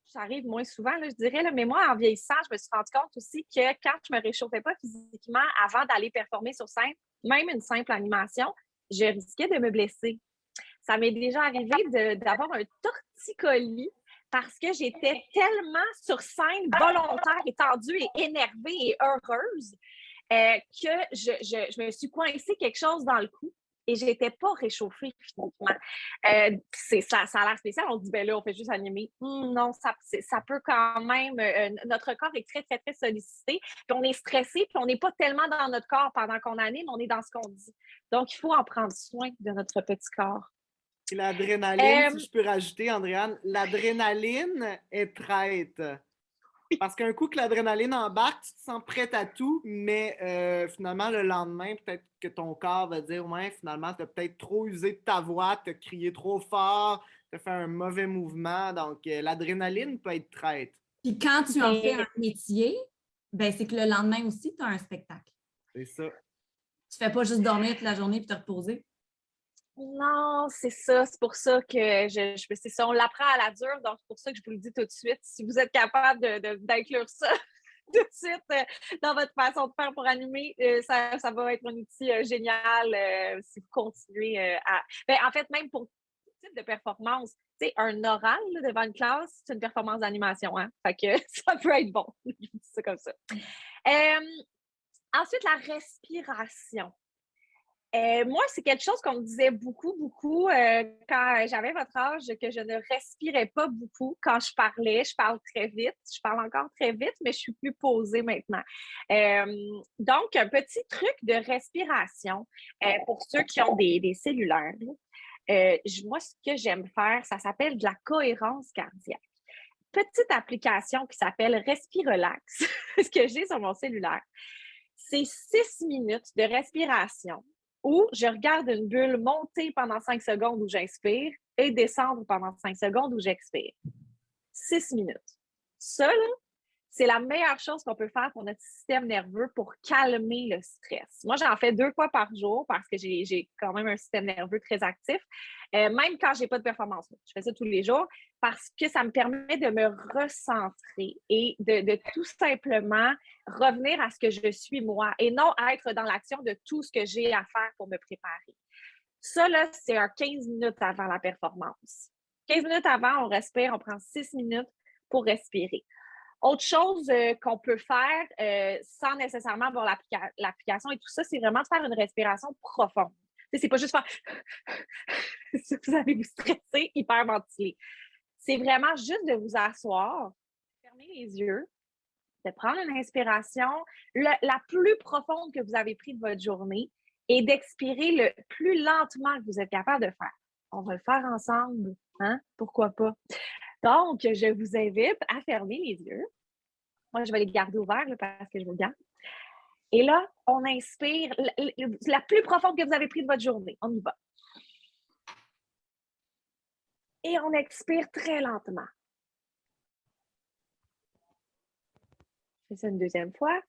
ça arrive moins souvent, là, je dirais, là, mais moi, en vieillissant, je me suis rendu compte aussi que quand je ne me réchauffais pas physiquement avant d'aller performer sur scène, même une simple animation, je risquais de me blesser. Ça m'est déjà arrivé d'avoir un torticolis parce que j'étais tellement sur scène, volontaire, étendue et énervée et heureuse que je me suis coincée quelque chose dans le cou. Et je n'étais pas réchauffée physiquement. Ça a l'air spécial. On se dit, ben là, on fait juste animer. Non, ça peut quand même... notre corps est très, très, très sollicité. Puis on est stressé, puis on n'est pas tellement dans notre corps pendant qu'on anime, on est dans ce qu'on dit. Donc, il faut en prendre soin de notre petit corps. Et l'adrénaline, si je peux rajouter, Andréane, l'adrénaline est traite. Parce qu'un coup que l'adrénaline embarque, tu te sens prête à tout, mais finalement, le lendemain, peut-être que ton corps va dire « Ouais, finalement, tu as peut-être trop usé de ta voix, tu as crié trop fort, tu as fait un mauvais mouvement. » Donc, l'adrénaline peut être traite. Puis quand tu en fais un métier, ben, c'est que le lendemain aussi, tu as un spectacle. C'est ça. Tu fais pas juste dormir toute la journée et te reposer. Non, c'est ça. C'est pour ça que c'est ça. On l'apprend à la dure, donc c'est pour ça que je vous le dis tout de suite. Si vous êtes capable d'inclure ça tout de suite dans votre façon de faire pour animer, ça va être un outil génial si vous continuez à... Ben, en fait, même pour tout type de performance, tu sais, un oral là, devant une classe, c'est une performance d'animation. Hein? Fait que ça peut être bon. Je vous dis ça comme ça. Ensuite, la respiration. Moi, c'est quelque chose qu'on me disait beaucoup, quand j'avais votre âge, que je ne respirais pas beaucoup quand je parlais. Je parle très vite. Je parle encore très vite, mais je suis plus posée maintenant. Donc, un petit truc de respiration pour ceux qui ont des cellulaires. Moi, ce que j'aime faire, ça s'appelle de la cohérence cardiaque. Petite application qui s'appelle Respirelax, ce que j'ai sur mon cellulaire. C'est 6 minutes de respiration où je regarde une bulle monter pendant 5 secondes où j'inspire et descendre pendant 5 secondes où j'expire. 6 minutes. Ça, là, c'est la meilleure chose qu'on peut faire pour notre système nerveux pour calmer le stress. Moi, j'en fais 2 fois par jour parce que j'ai quand même un système nerveux très actif, même quand je n'ai pas de performance. Je fais ça tous les jours parce que ça me permet de me recentrer et de tout simplement revenir à ce que je suis moi et non être dans l'action de tout ce que j'ai à faire pour me préparer. Ça, là, c'est un 15 minutes avant la performance. 15 minutes avant, on respire, on prend 6 minutes pour respirer. Autre chose qu'on peut faire sans nécessairement avoir l'application et tout ça, c'est vraiment de faire une respiration profonde. C'est pas juste faire si vous allez vous stresser, hyperventiler. C'est vraiment juste de vous asseoir, fermer les yeux, de prendre une inspiration la plus profonde que vous avez prise de votre journée et d'expirer le plus lentement que vous êtes capable de faire. On va le faire ensemble, hein? Pourquoi pas? Donc, je vous invite à fermer les yeux. Moi, je vais les garder ouverts là, parce que je vous garde. Et là, on inspire la plus profonde que vous avez prise de votre journée. On y va. Et on expire très lentement. Je fais ça une deuxième fois.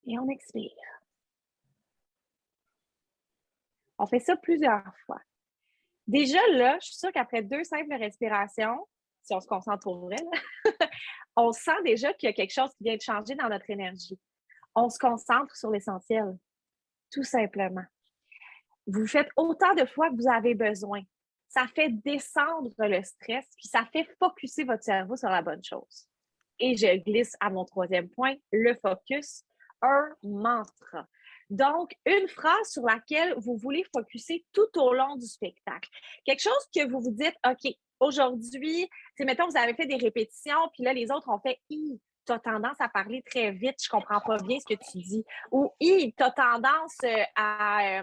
Et on expire. On fait ça plusieurs fois. Déjà, là, je suis sûre qu'après 2 simples respirations, si on se concentre pour vrai, là, on sent déjà qu'il y a quelque chose qui vient de changer dans notre énergie. On se concentre sur l'essentiel, tout simplement. Vous faites autant de fois que vous avez besoin. Ça fait descendre le stress, puis ça fait focusser votre cerveau sur la bonne chose. Et je glisse à mon 3e point, le focus, un mantra. Donc, une phrase sur laquelle vous voulez focusser tout au long du spectacle. Quelque chose que vous vous dites, OK, aujourd'hui, mettons, vous avez fait des répétitions, puis là, les autres ont fait « tu as tendance à parler très vite, je comprends pas bien ce que tu dis. » Ou « tu as tendance à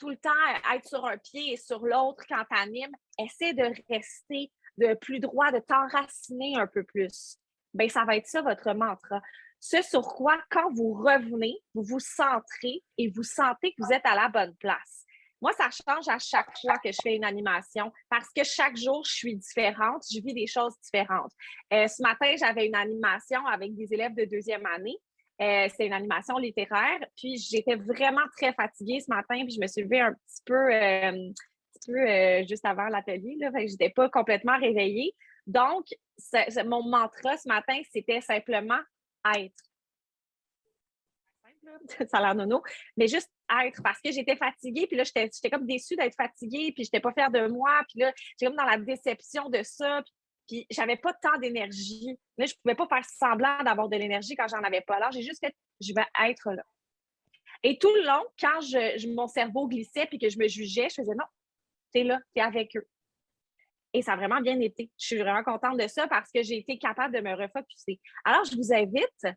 tout le temps être sur un pied et sur l'autre quand tu animes. » Essaie de rester de plus droit, de t'enraciner un peu plus. Bien, ça va être ça, votre mantra. Ce sur quoi, quand vous revenez, vous vous centrez et vous sentez que vous êtes à la bonne place. Moi, ça change à chaque fois que je fais une animation parce que chaque jour, je suis différente, je vis des choses différentes. Ce matin, j'avais une animation avec des élèves de 2e année. C'était une animation littéraire. Puis, j'étais vraiment très fatiguée ce matin, puis je me suis levée un petit peu juste avant l'atelier. Je n'étais pas complètement réveillée. Donc, mon mantra ce matin, c'était simplement être. Ça a l'air nono, mais juste être parce que j'étais fatiguée, puis là, j'étais comme déçue d'être fatiguée, puis je n'étais pas fière de moi, puis là, j'étais comme dans la déception de ça, puis j'avais pas tant d'énergie. Là, je pouvais pas faire semblant d'avoir de l'énergie quand j'en avais pas. Alors, j'ai juste fait, je vais être là. Et tout le long, quand mon cerveau glissait puis que je me jugeais, je faisais non, t'es là, t'es avec eux. Et ça a vraiment bien été. Je suis vraiment contente de ça parce que j'ai été capable de me refocusser. Alors, je vous invite,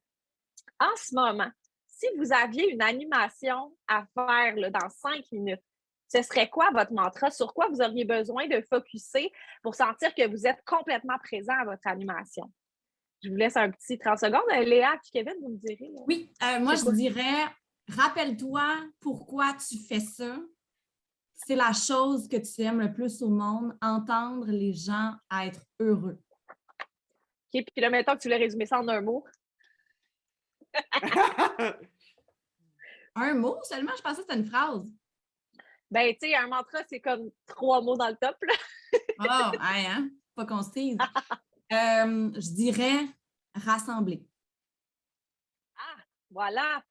en ce moment, si vous aviez une animation à faire là, dans 5 minutes, ce serait quoi votre mantra? Sur quoi vous auriez besoin de focusser pour sentir que vous êtes complètement présent à votre animation? Je vous laisse un petit 30 secondes. Léa et Kevin, vous me direz. Oui, moi, je dirais, rappelle-toi pourquoi tu fais ça. C'est la chose que tu aimes le plus au monde, entendre les gens être heureux. OK, puis là, mettons que tu voulais résumer ça en un mot. Un mot seulement? Je pensais que c'était une phrase. Ben, tu sais, un mantra, c'est comme 3 mots dans le top, là. Oh, hein? Pas qu'on se tease. Je dirais rassembler. Ah, voilà.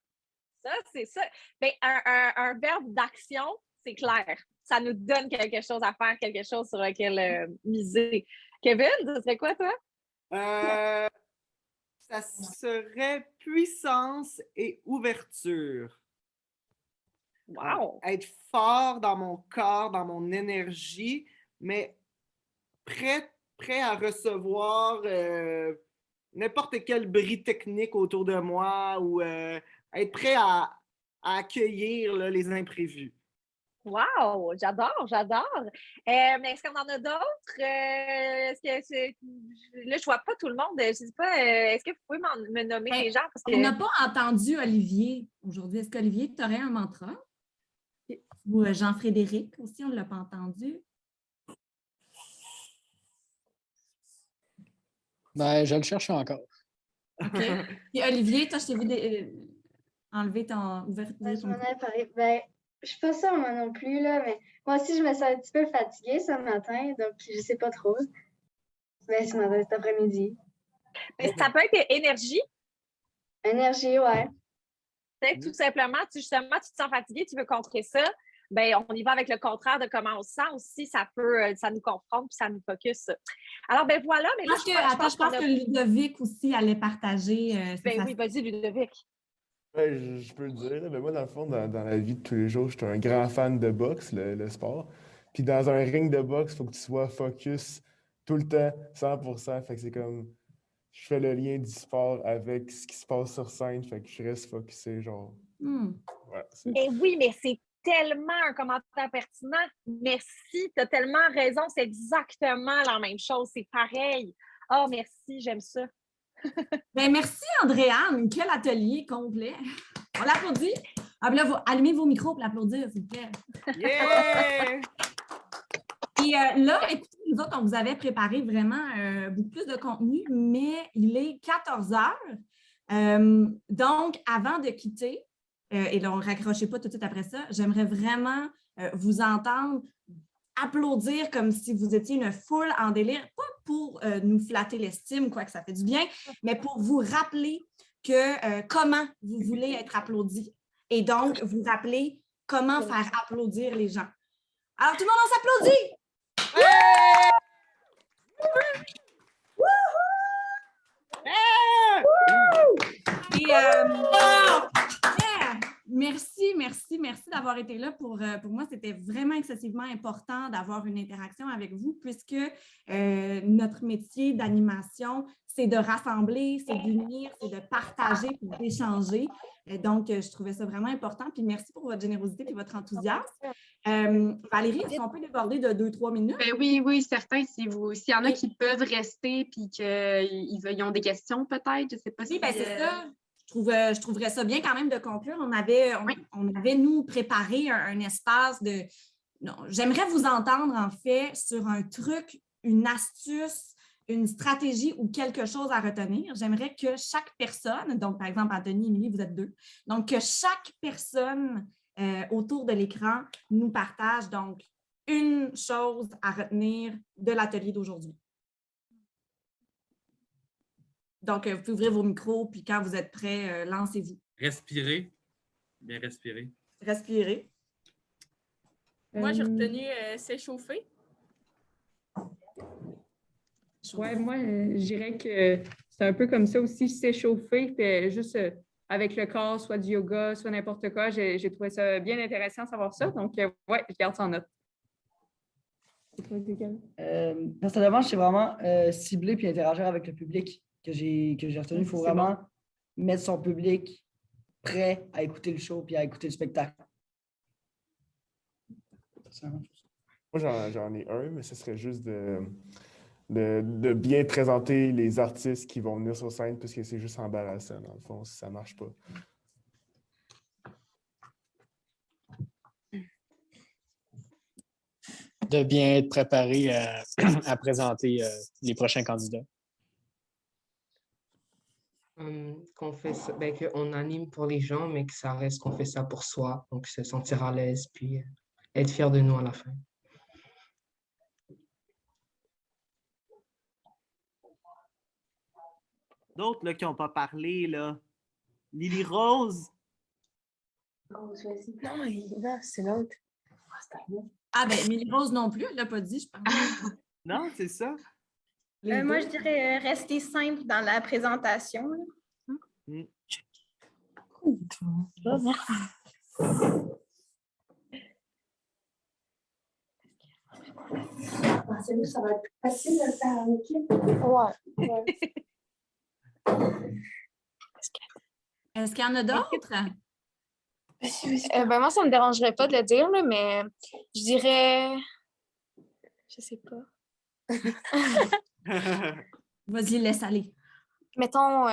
Ça, c'est ça. Ben, un verbe d'action, c'est clair. Ça nous donne quelque chose à faire, quelque chose sur lequel miser. Kevin, ce serait quoi, toi? Ça serait puissance et ouverture. Wow! Être fort dans mon corps, dans mon énergie, mais prêt à recevoir n'importe quel bris technique autour de moi ou être prêt à accueillir là, les imprévus. Wow! J'adore, j'adore. Mais est-ce qu'on en a d'autres? Là, je vois pas tout le monde. Je sais pas, est-ce que vous pouvez me nommer les gens? Parce que... On n'a pas entendu Olivier aujourd'hui. Est-ce qu'Olivier, tu aurais un mantra? Ou Jean-Frédéric aussi, on ne l'a pas entendu. Ben, je le cherche encore. OK. Et Olivier, toi, je t'ai vu enlever ton... Je m'en avais parlé. Ben, je suis pas sûre, moi non plus, là, mais moi aussi, je me sens un petit peu fatiguée ce matin, donc je sais pas trop. Ben, ce matin, cet après-midi. Mais ça peut être énergie. Énergie, ouais. Peut-être tout simplement, justement, tu te sens fatigué, tu veux contrer ça. Ben, on y va avec le contraire de comment on se sent aussi. Ça nous confronte puis ça nous focus. Alors, ben voilà. Mais là, je pense que Ludovic aussi allait partager. Ben oui, vas-y, Ludovic. Ouais, je peux le dire, mais moi, dans le fond, dans la vie de tous les jours, je suis un grand fan de boxe, le sport. Puis dans un ring de boxe, il faut que tu sois focus tout le temps, 100%. Fait que c'est comme, je fais le lien du sport avec ce qui se passe sur scène, fait que je reste focusé, genre. Ouais, Et oui, mais c'est tellement un commentaire pertinent. Merci, tu as tellement raison, c'est exactement la même chose, c'est pareil. Oh, merci, j'aime ça. Ben, merci, Andréane. Quel atelier complet. On l'applaudit. Ah, là, allumez vos micros pour l'applaudir, s'il vous plaît. Yeah! Et là, écoutez, nous autres, on vous avait préparé vraiment beaucoup plus de contenu, mais il est 14 heures. Donc, avant de quitter, et là, on ne raccrochez pas tout de suite après ça, j'aimerais vraiment vous entendre applaudir comme si vous étiez une foule en délire, pas pour nous flatter l'estime, quoi que ça fait du bien, mais pour vous rappeler que comment vous voulez être applaudi et donc vous rappeler comment faire applaudir les gens. Alors, tout le monde, on s'applaudit! Merci d'avoir été là. Pour moi, c'était vraiment excessivement important d'avoir une interaction avec vous puisque notre métier d'animation, c'est de rassembler, c'est d'unir, c'est de partager, puis d'échanger. Donc, je trouvais ça vraiment important. Puis merci pour votre générosité et votre enthousiasme. Valérie, est-ce qu'on peut déborder de 2-3 minutes? Ben oui, certain. S'il y en a qui peuvent rester et qu'ils ont des questions peut-être, je ne sais pas si... Oui, bien c'est ça. Je trouverais ça bien quand même de conclure. On avait nous, préparé un espace de... Non, j'aimerais vous entendre, en fait, sur un truc, une astuce, une stratégie ou quelque chose à retenir. J'aimerais que chaque personne, donc par exemple, Anthony, Émilie, vous êtes deux, donc que chaque personne autour de l'écran nous partage donc une chose à retenir de l'atelier d'aujourd'hui. Donc, vous pouvez ouvrir vos micros, puis quand vous êtes prêts, lancez-vous. Respirez. Bien respirer. Respirez. Moi, j'ai retenu s'échauffer. Ouais, moi, je dirais que c'est un peu comme ça aussi, s'échauffer, puis juste avec le corps, soit du yoga, soit n'importe quoi. J'ai trouvé ça bien intéressant de savoir ça. Donc, ouais, je garde ça en note. Personnellement, c'est vraiment cibler puis interagir avec le public que j'ai retenu. Il faut vraiment mettre son public prêt à écouter le show puis à écouter le spectacle. Moi, j'en ai un, mais ce serait juste de bien présenter les artistes qui vont venir sur scène parce que c'est juste embarrassant, dans le fond, si ça ne marche pas. De bien être préparé à présenter les prochains candidats. Qu'on fait ça, qu'on anime pour les gens, mais que ça reste qu'on fait ça pour soi, donc se sentir à l'aise, puis être fier de nous à la fin. D'autres là, qui n'ont pas parlé, là. Lily Rose. Rose, vas-y. Non, c'est l'autre. Ah, ben, Lily Rose non plus, elle ne l'a pas dit, je pense. Non, c'est ça. Moi, je dirais rester simple dans la présentation. pensez-vous que ça va être facile de le faire en équipe? Ouais. Est-ce qu'il y en a d'autres? Ben moi, ça me dérangerait pas de le dire, là, mais je dirais... Je sais pas. Vas-y, laisse aller. Mettons,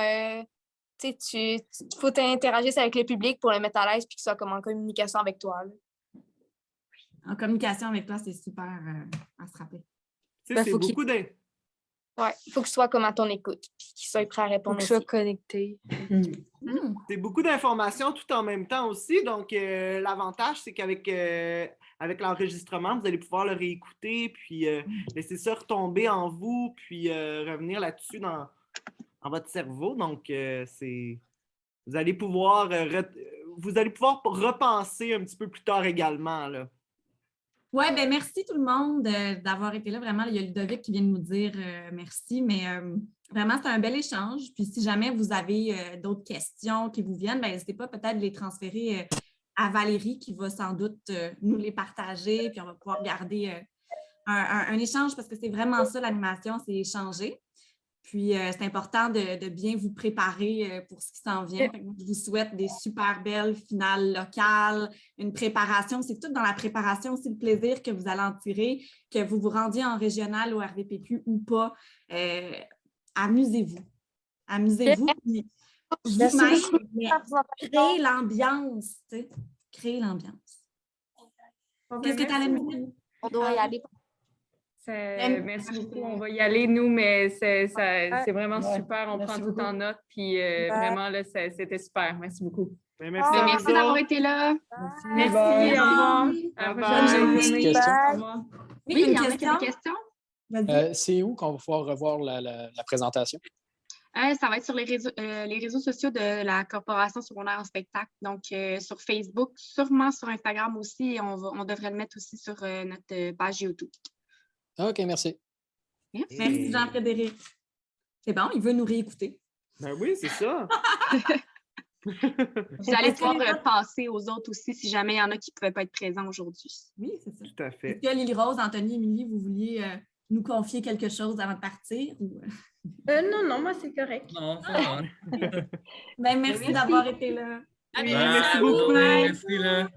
tu sais, faut t'interagir avec le public pour le mettre à l'aise puis qu'il soit comme en communication avec toi, là. En communication avec toi, c'est super à se rappeler. Tu sais, c'est beaucoup d'un. Ouais, il faut que tu sois comme à ton écoute puis qu'il soit prêt à répondre. Faut que tu sois connecté. C'est beaucoup d'informations tout en même temps aussi. Donc, l'avantage, c'est qu'avec avec l'enregistrement, vous allez pouvoir le réécouter, puis laisser ça retomber en vous, puis revenir là-dessus dans votre cerveau. Donc, vous allez pouvoir repenser un petit peu plus tard également, là. Oui, bien merci tout le monde d'avoir été là. Vraiment, il y a Ludovic qui vient de nous dire merci, mais vraiment, c'est un bel échange. Puis si jamais vous avez d'autres questions qui vous viennent, n'hésitez pas peut-être de les transférer à Valérie qui va sans doute nous les partager, puis on va pouvoir garder un échange parce que c'est vraiment ça, l'animation, c'est échanger. Puis, c'est important de bien vous préparer pour ce qui s'en vient. Fait que je vous souhaite des super belles finales locales, une préparation. C'est tout dans la préparation aussi le plaisir que vous allez en tirer, que vous vous rendiez en régional au RVPQ ou pas. Amusez-vous. Amusez-vous. Vous-même, créez l'ambiance. Créez l'ambiance. Qu'est-ce que tu allais me dire? On doit y aller. Merci beaucoup. On va y aller, nous, mais c'est vraiment super. On prend tout en note. Puis vraiment, là, c'était super. Merci beaucoup. Merci d'avoir été là. Merci. Au revoir. Une question. Oui, il y en a qui ont des questions. C'est où qu'on va pouvoir revoir la présentation? Ça va être sur les réseaux sociaux de la Corporation secondaire en spectacle. Donc, sur Facebook, sûrement sur Instagram aussi. Et on devrait le mettre aussi sur notre page YouTube. OK, merci. Merci, Jean-Frédéric. C'est bon, il veut nous réécouter. Ben oui, c'est ça. Vous allez pouvoir passer aux autres aussi si jamais il y en a qui ne pouvaient pas être présents aujourd'hui. Oui, c'est ça. Tout à fait. Est-ce que Lily-Rose, Anthony, Émilie, vous vouliez nous confier quelque chose avant de partir? Ou... Non, moi, c'est correct. Non, ça va. Merci d'avoir été là. Merci beaucoup. Merci, là.